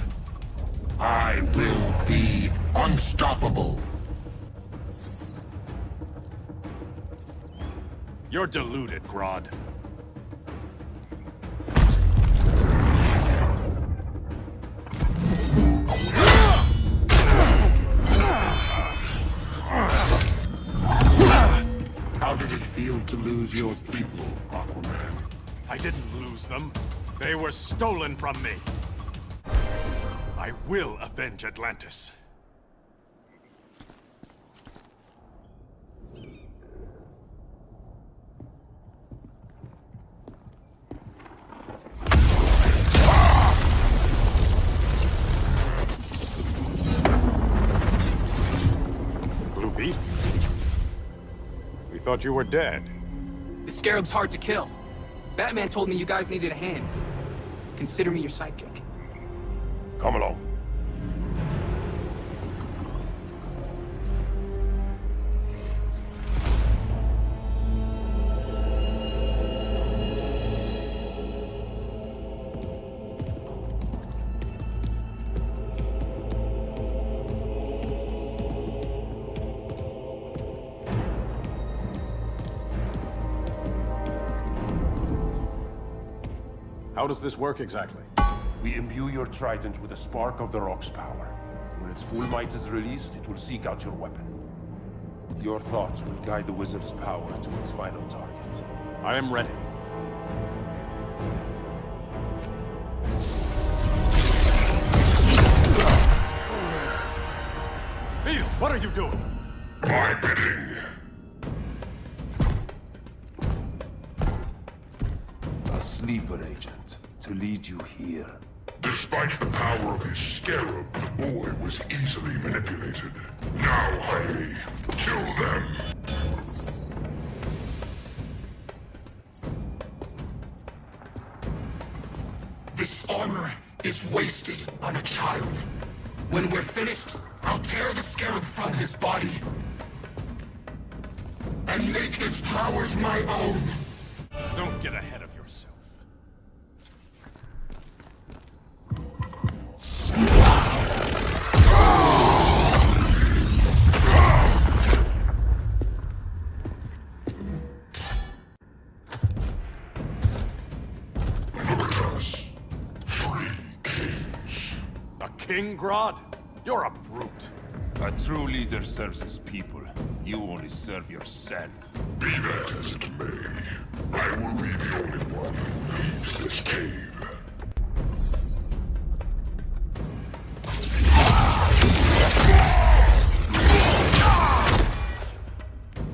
I will be unstoppable. You're deluded, Grodd. How did it feel to lose your people, Aquaman? I didn't lose them. They were stolen from me. I will avenge Atlantis. Blue Beetle? We thought you were dead. The Scarab's hard to kill. Batman told me you guys needed a hand. Consider me your sidekick. Come along. How does this work exactly? We imbue your trident with a spark of the Rock's power. When its full might is released, it will seek out your weapon. Your thoughts will guide the wizard's power to its final target. I am ready. Beetle, what are you doing? My bidding. A sleeper agent to lead you here. Despite the power of his scarab, the boy was easily manipulated. Now, Jaime, kill them. This armor is wasted on a child. When we're finished, I'll tear the scarab from his body and make its powers my own. Don't get ahead of yourself. King Grodd? You're a brute. A true leader serves his people. You only serve yourself. Be that as it may, I will be the only one who leaves this cave.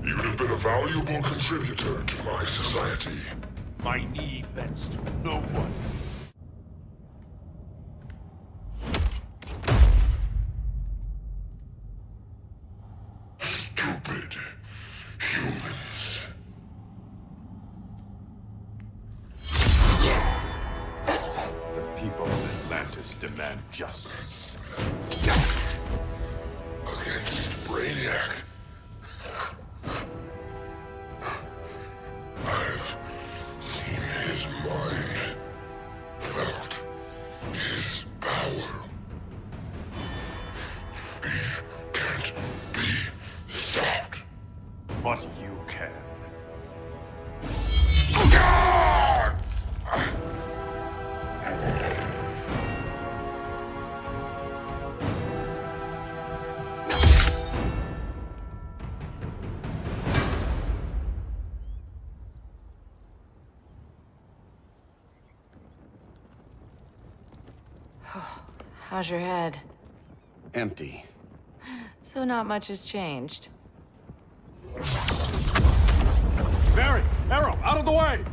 You have been a valuable contributor to my society. My knee bends to no one. Stupid humans. The people of Atlantis demand justice. Against Brainiac. I've seen his mind, felt his power. He can't be stopped. But you can. How's your head? Empty. So not much has changed. Barry! Arrow! Out of the way!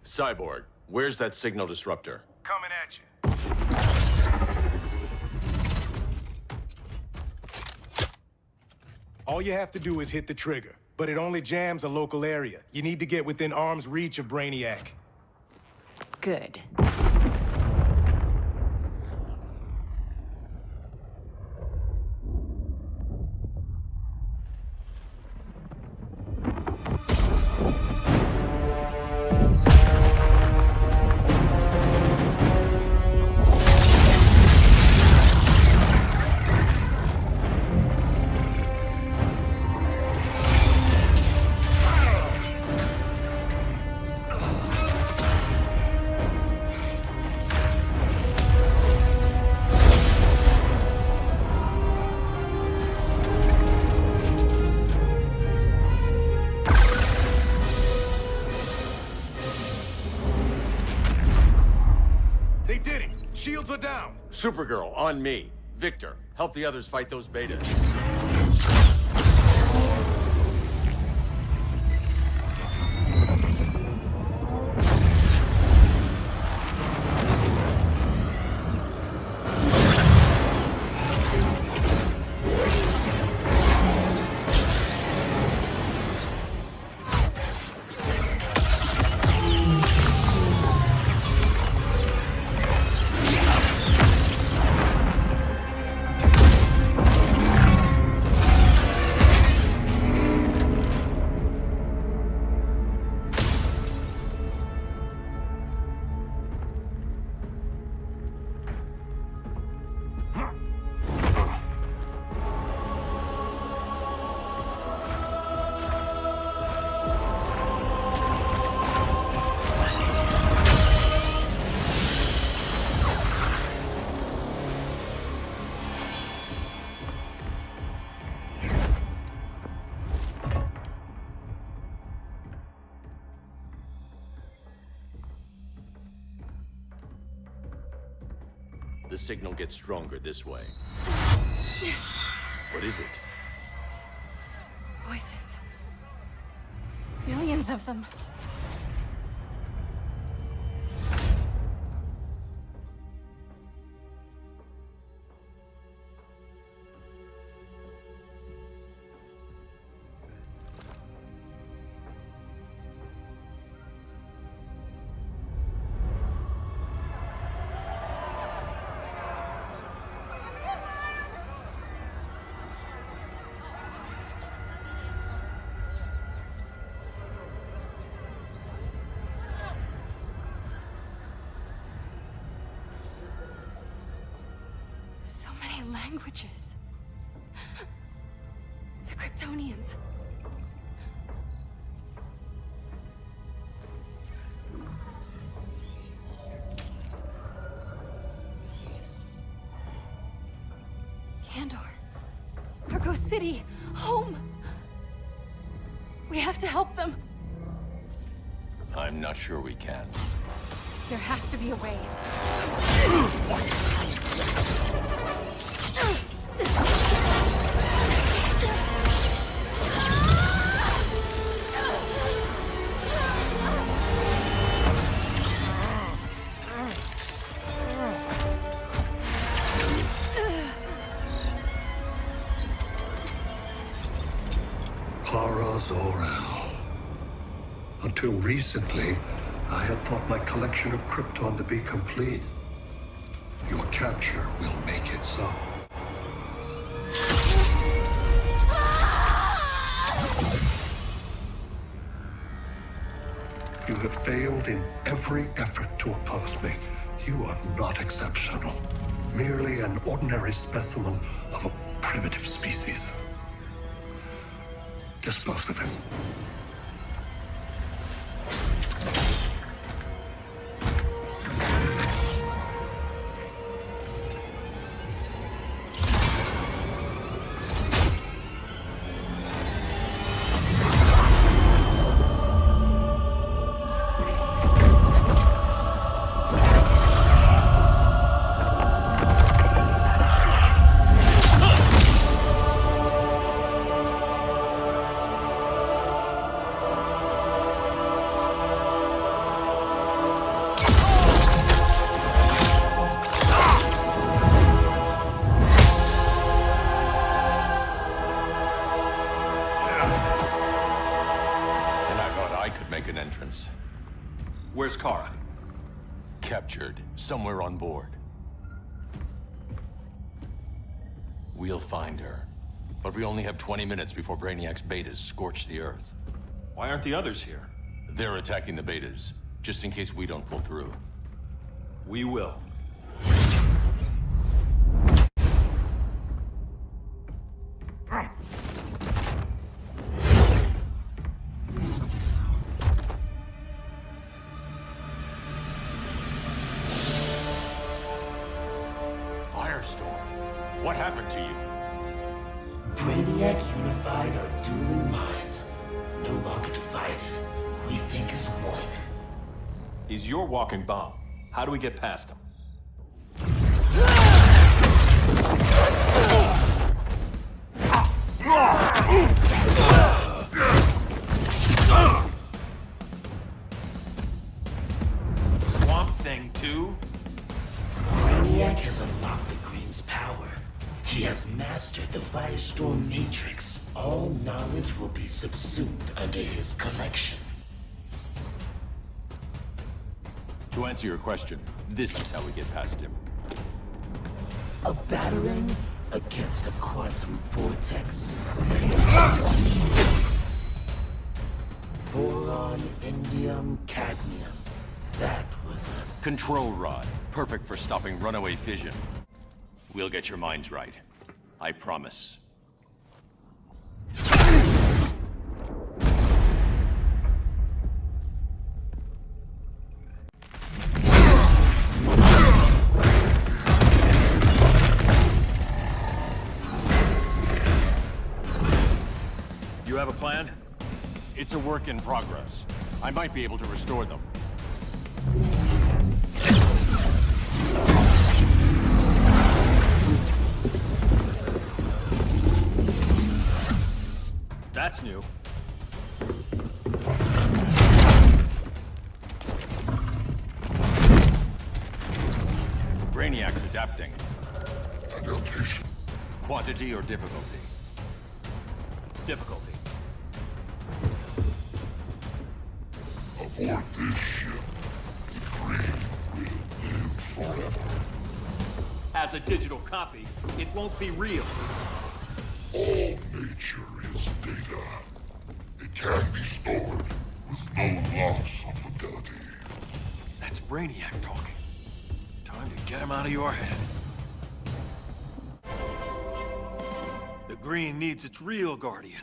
Cyborg, where's that signal disruptor? Coming at you. All you have to do is hit the trigger, but it only jams a local area. You need to get within arm's reach of Brainiac. Good. They did it! Shields are down! Supergirl, on me. Victor, help the others fight those betas. The signal gets stronger this way. What is it? Voices. Millions of them. So many languages. The Kryptonians. Kandor. Argo City. Home. We have to help them. I'm not sure we can. There has to be a way. Para Zor-El. Until recently, I had thought my collection of Krypton to be complete. Your capture will make it so. You have failed in every effort to oppose me. You are not exceptional. Merely an ordinary specimen of a primitive species. Dispose of him. Where's Kara? Captured, somewhere on board. We'll find her. But we only have 20 minutes before Brainiac's betas scorch the Earth. Why aren't the others here? They're attacking the betas, just in case we don't pull through. We will. What happened to you? Brainiac unified our dueling minds. No longer divided. We think as one. He's your walking bomb. How do we get past him? Swamp Thing 2? Brainiac has unlocked the Green's power. He has mastered the Firestorm Matrix. All knowledge will be subsumed under his collection. To answer your question, this is how we get past him. A battering against a quantum vortex. Boron, indium, cadmium. That was a... Control rod. Perfect for stopping runaway fission. We'll get your minds right. I promise. You have a plan? It's a work in progress. I might be able to restore them. That's new. Brainiac's adapting. Adaptation. Quantity or difficulty? Difficulty. Aboard this ship, the Green will live forever. As a digital copy, it won't be real. All nature is data. It can be stored with no loss of fidelity. That's Brainiac talking. Time to get him out of your head. The Green needs its real guardian.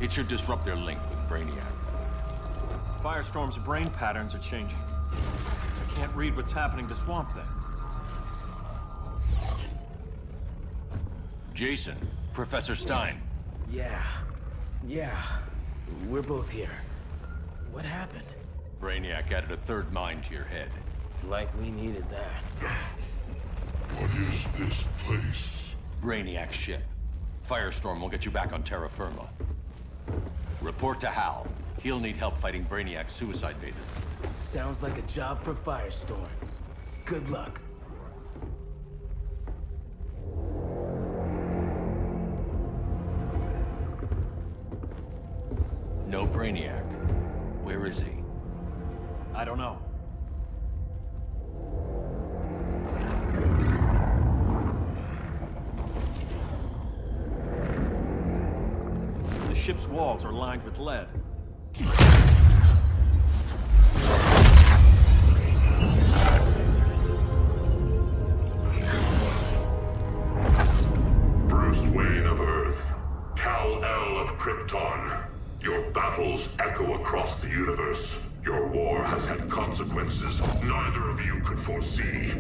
It should disrupt their link with Brainiac. Firestorm's brain patterns are changing. I can't read what's happening to Swamp Thing. Jason, Professor Stein. Yeah. We're both here. What happened? Brainiac added a third mind to your head. Like we needed that. What is this place? Brainiac's ship. Firestorm will get you back on terra firma. Report to Hal. He'll need help fighting Brainiac's suicide betas. Sounds like a job for Firestorm. Good luck. No Brainiac. Where is he? I don't know. The ship's walls are lined with lead. Bruce Wayne of Earth, Kal-El of Krypton. Your battles echo across the universe. Your war has had consequences neither of you could foresee.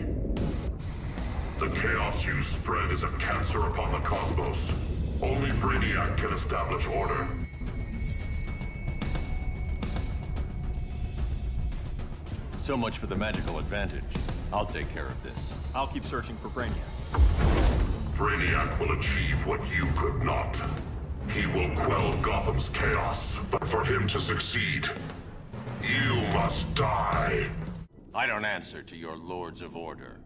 The chaos you spread is a cancer upon the cosmos. Only Brainiac can establish order. So much for the magical advantage. I'll take care of this. I'll keep searching for Brainiac. Brainiac will achieve what you could not. He will quell Gotham's chaos, but for him to succeed, you must die. I don't answer to your Lords of Order.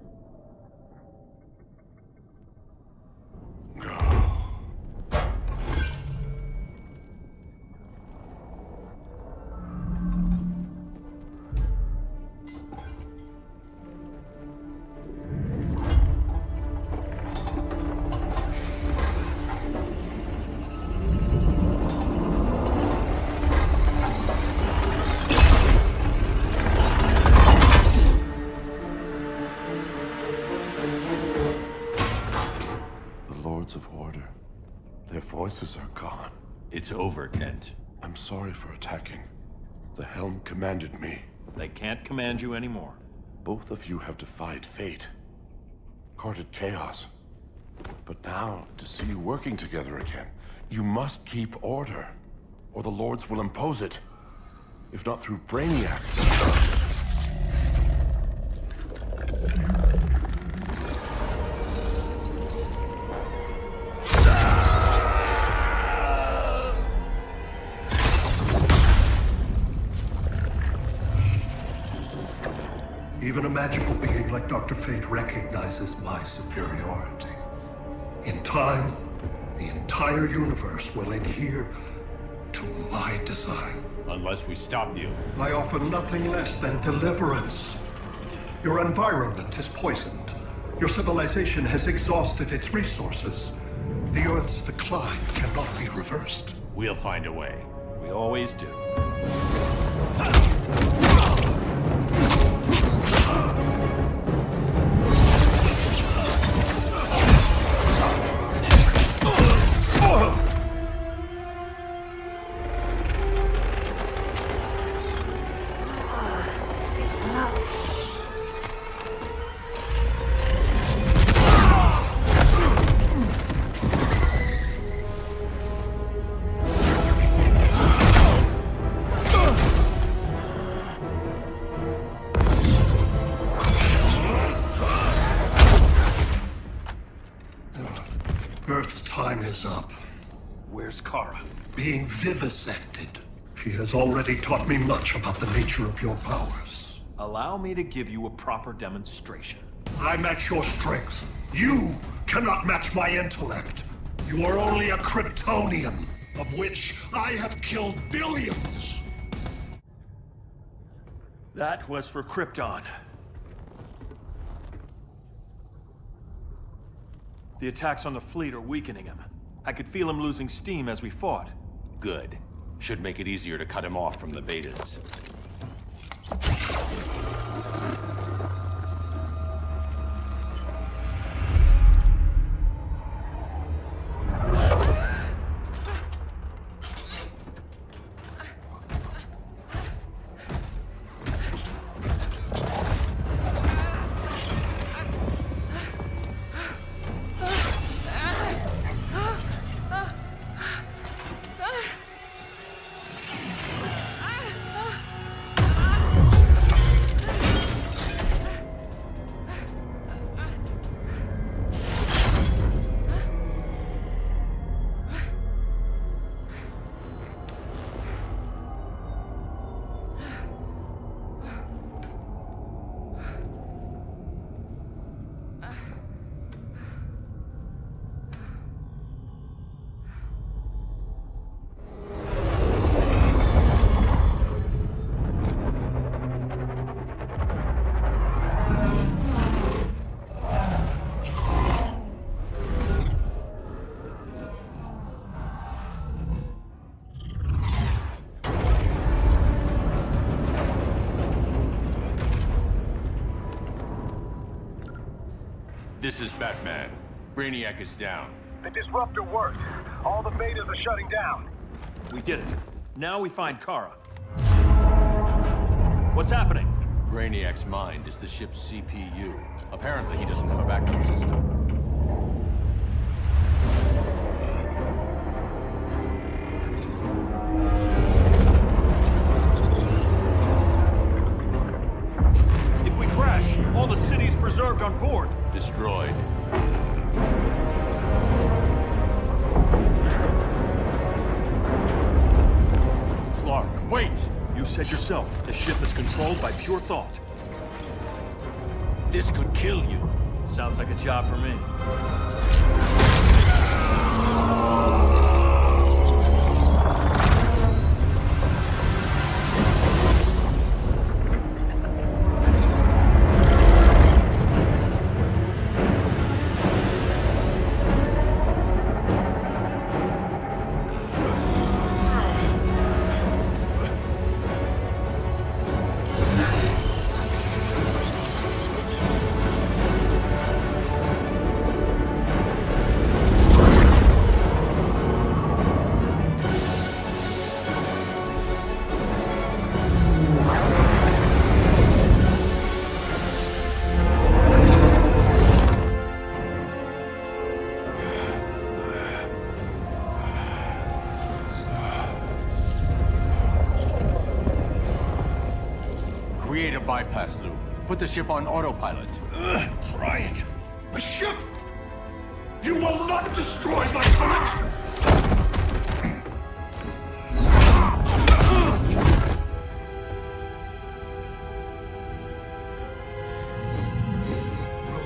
Of Order. Their voices are gone. It's over, Kent. I'm sorry for attacking. The Helm commanded me. They can't command you anymore. Both of you have defied fate. Courted chaos. But now, to see you working together again, you must keep order, or the Lords will impose it. If not through Brainiac. Even a magical being like Dr. Fate recognizes my superiority. In time, the entire universe will adhere to my design. Unless we stop you. I offer nothing less than deliverance. Your environment is poisoned. Your civilization has exhausted its resources. The Earth's decline cannot be reversed. We'll find a way. We always do. Earth's time is up. Where's Kara? Being vivisected. She has already taught me much about the nature of your powers. Allow me to give you a proper demonstration. I match your strength. You cannot match my intellect. You are only a Kryptonian, of which I have killed billions. That was for Krypton. The attacks on the fleet are weakening him. I could feel him losing steam as we fought. Good. Should make it easier to cut him off from the betas. This is Batman. Brainiac is down. The disruptor worked. All the betas are shutting down. We did it. Now we find Kara. What's happening? Brainiac's mind is the ship's CPU. Apparently, he doesn't have a backup system. If we crash, all the city's preserved on board. Destroyed. Clark, wait! You said yourself, the ship is controlled by pure thought. This could kill you. Sounds like a job for me. Create a bypass loop. Put the ship on autopilot. Trying. A ship! You will not destroy my collection!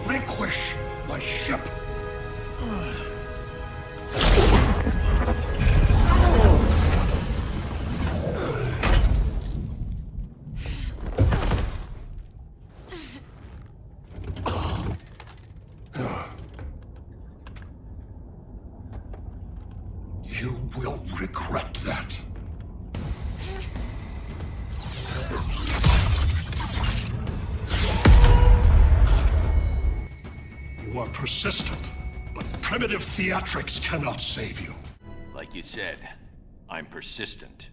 Relinquish my ship! You will regret that. You are persistent, but primitive theatrics cannot save you. Like you said, I'm persistent.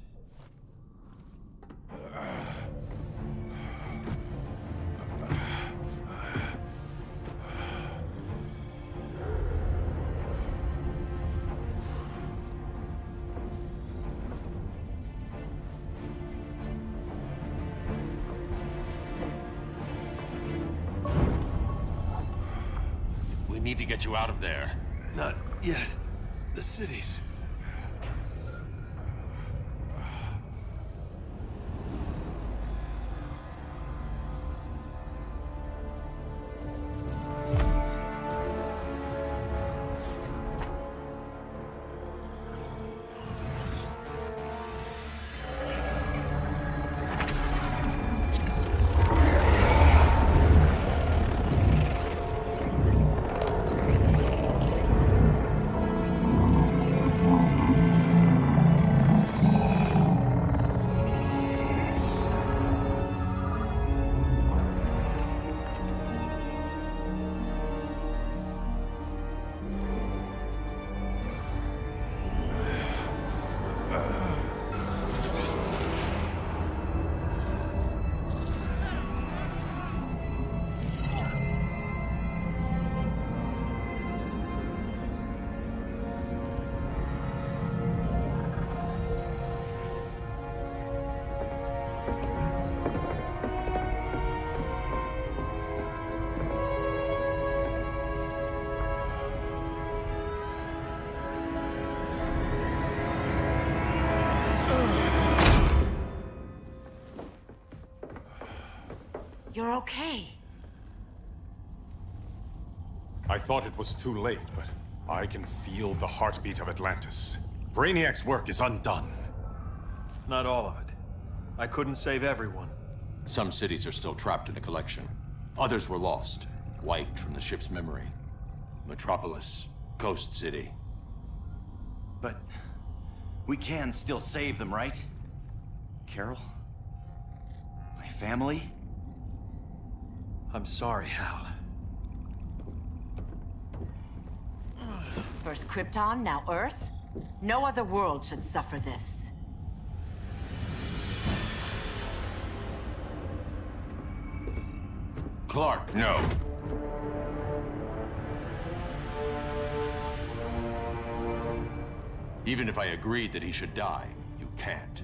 We need to get you out of there. Not yet. The city's... You're okay. I thought it was too late, but I can feel the heartbeat of Atlantis. Brainiac's work is undone. Not all of it. I couldn't save everyone. Some cities are still trapped in the collection. Others were lost, wiped from the ship's memory. Metropolis, Coast City. But we can still save them, right? Carol? My family? I'm sorry, Hal. First Krypton, now Earth? No other world should suffer this. Clark, no. Even if I agreed that he should die, you can't.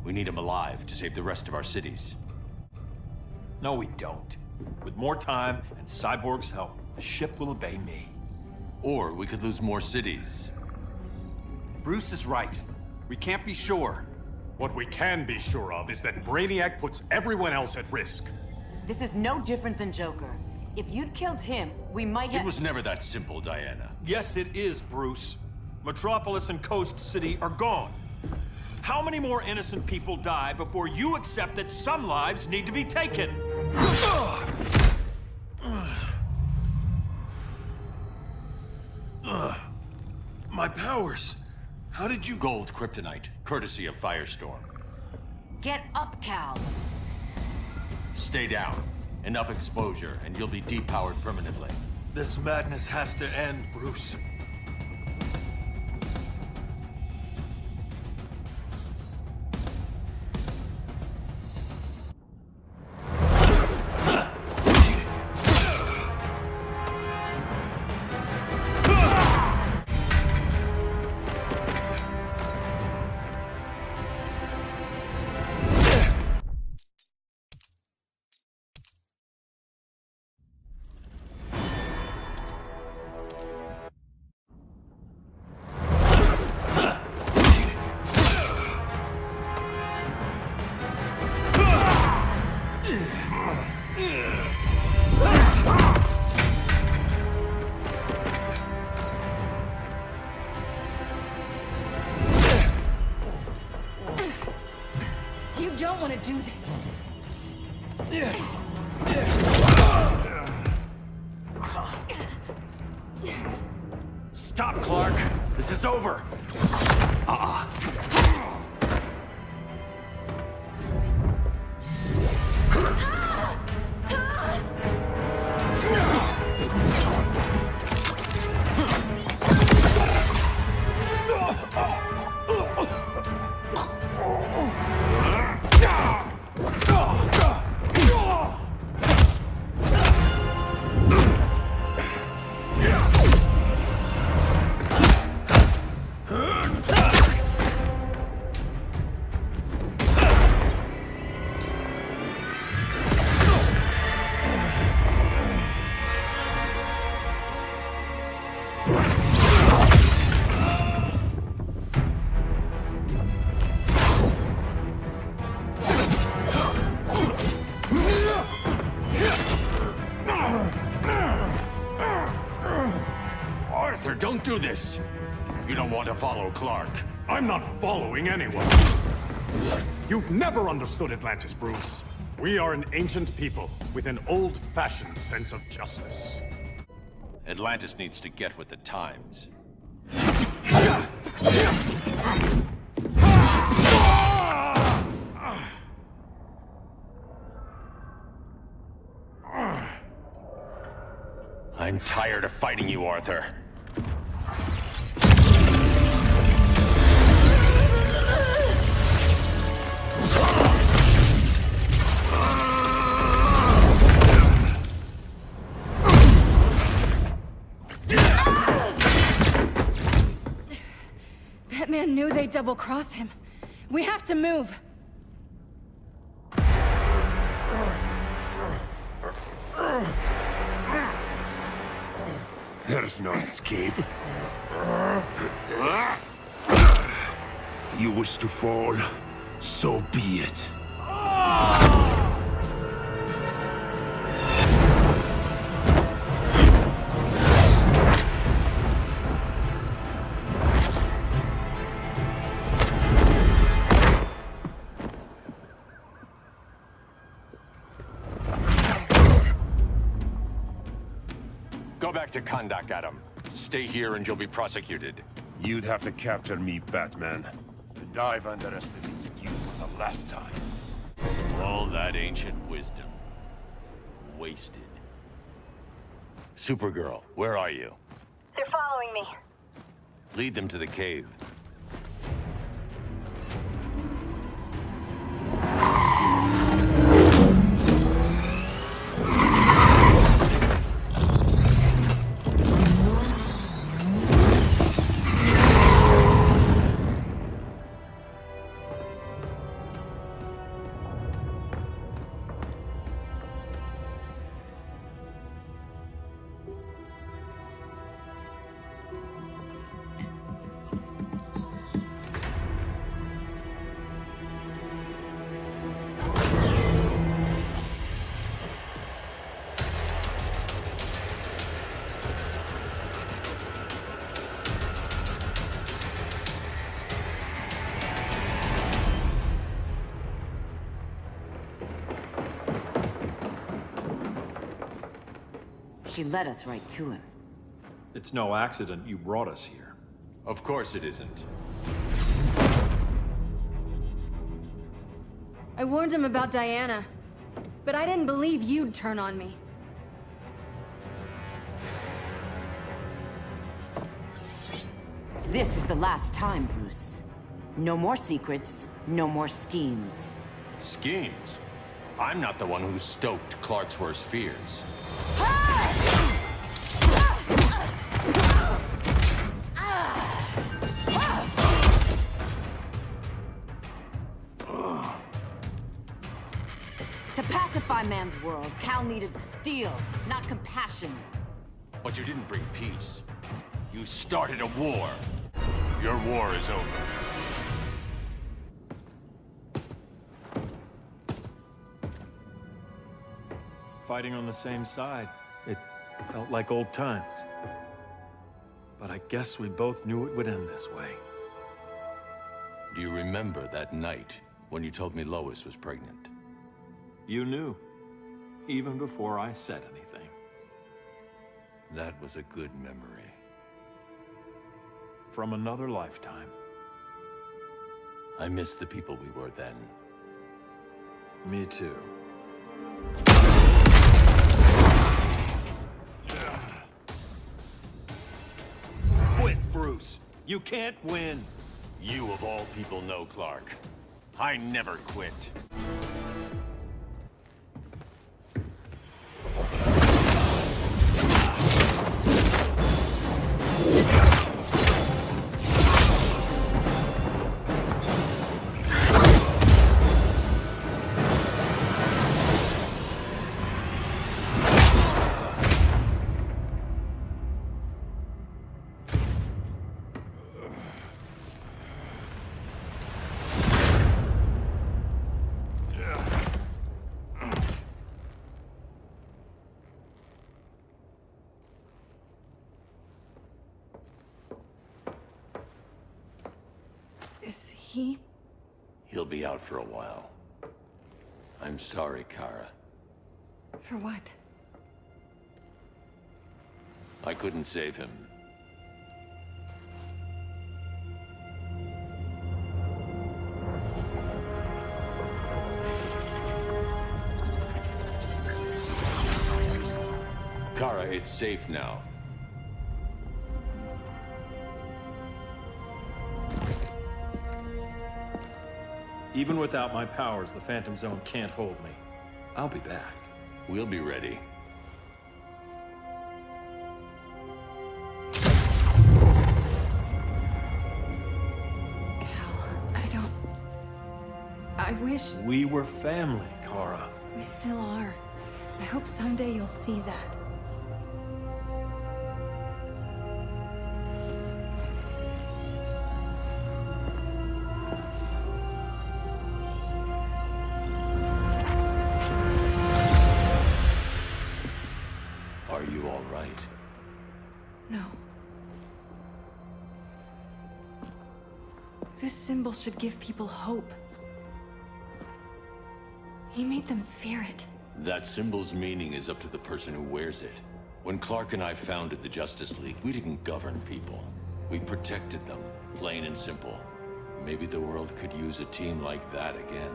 We need him alive to save the rest of our cities. No, we don't. With more time and Cyborg's help, the ship will obey me. Or we could lose more cities. Bruce is right. We can't be sure. What we can be sure of is that Brainiac puts everyone else at risk. This is no different than Joker. If you'd killed him, we might have— It was never that simple, Diana. Yes, it is, Bruce. Metropolis and Coast City are gone. How many more innocent people die before you accept that some lives need to be taken? My powers. How did you— Gold kryptonite, courtesy of Firestorm. Get up, Cal. Stay down. Enough exposure, and you'll be depowered permanently. This madness has to end, Bruce. You don't want to do this. Stop, Clark! This is over! Arthur, don't do this! You don't want to follow Clark. I'm not following anyone. You've never understood Atlantis, Bruce. We are an ancient people with an old-fashioned sense of justice. Atlantis needs to get with the times. I'm tired of fighting you, Arthur. Batman knew they'd double-cross him. We have to move. There's no escape. You wish to fall, so be it. Go back to Kondak, Adam. Stay here and you'll be prosecuted. You'd have to capture me, Batman. And I've underestimated you for the last time. All that ancient wisdom. Wasted. Supergirl, where are you? They're following me. Lead them to the cave. She led us right to him. It's no accident you brought us here. Of course it isn't. I warned him about Diana, but I didn't believe you'd turn on me. This is the last time, Bruce. No more secrets, no more schemes. Schemes? I'm not the one who stoked Clark's worst fears. To pacify man's world, Cal needed steel, not compassion. But you didn't bring peace. You started a war. Your war is over. Fighting on the same side, it felt like old times. But I guess we both knew it would end this way. Do you remember that night when you told me Lois was pregnant? You knew, even before I said anything. That was a good memory. From another lifetime. I miss the people we were then. Me too. Quit, Bruce. You can't win. You of all people know, Clark. I never quit. Is he? He'll be out for a while. I'm sorry, Kara. For what? I couldn't save him. Kara, it's safe now. Even without my powers, the Phantom Zone can't hold me. I'll be back. We'll be ready. I wish... We were family, Kara. We still are. I hope someday you'll see that. Are you all right? No. This symbol should give people hope. He made them fear it. That symbol's meaning is up to the person who wears it. When Clark and I founded the Justice League, we didn't govern people. We protected them, plain and simple. Maybe the world could use a team like that again.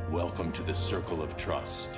Welcome to the Circle of Trust.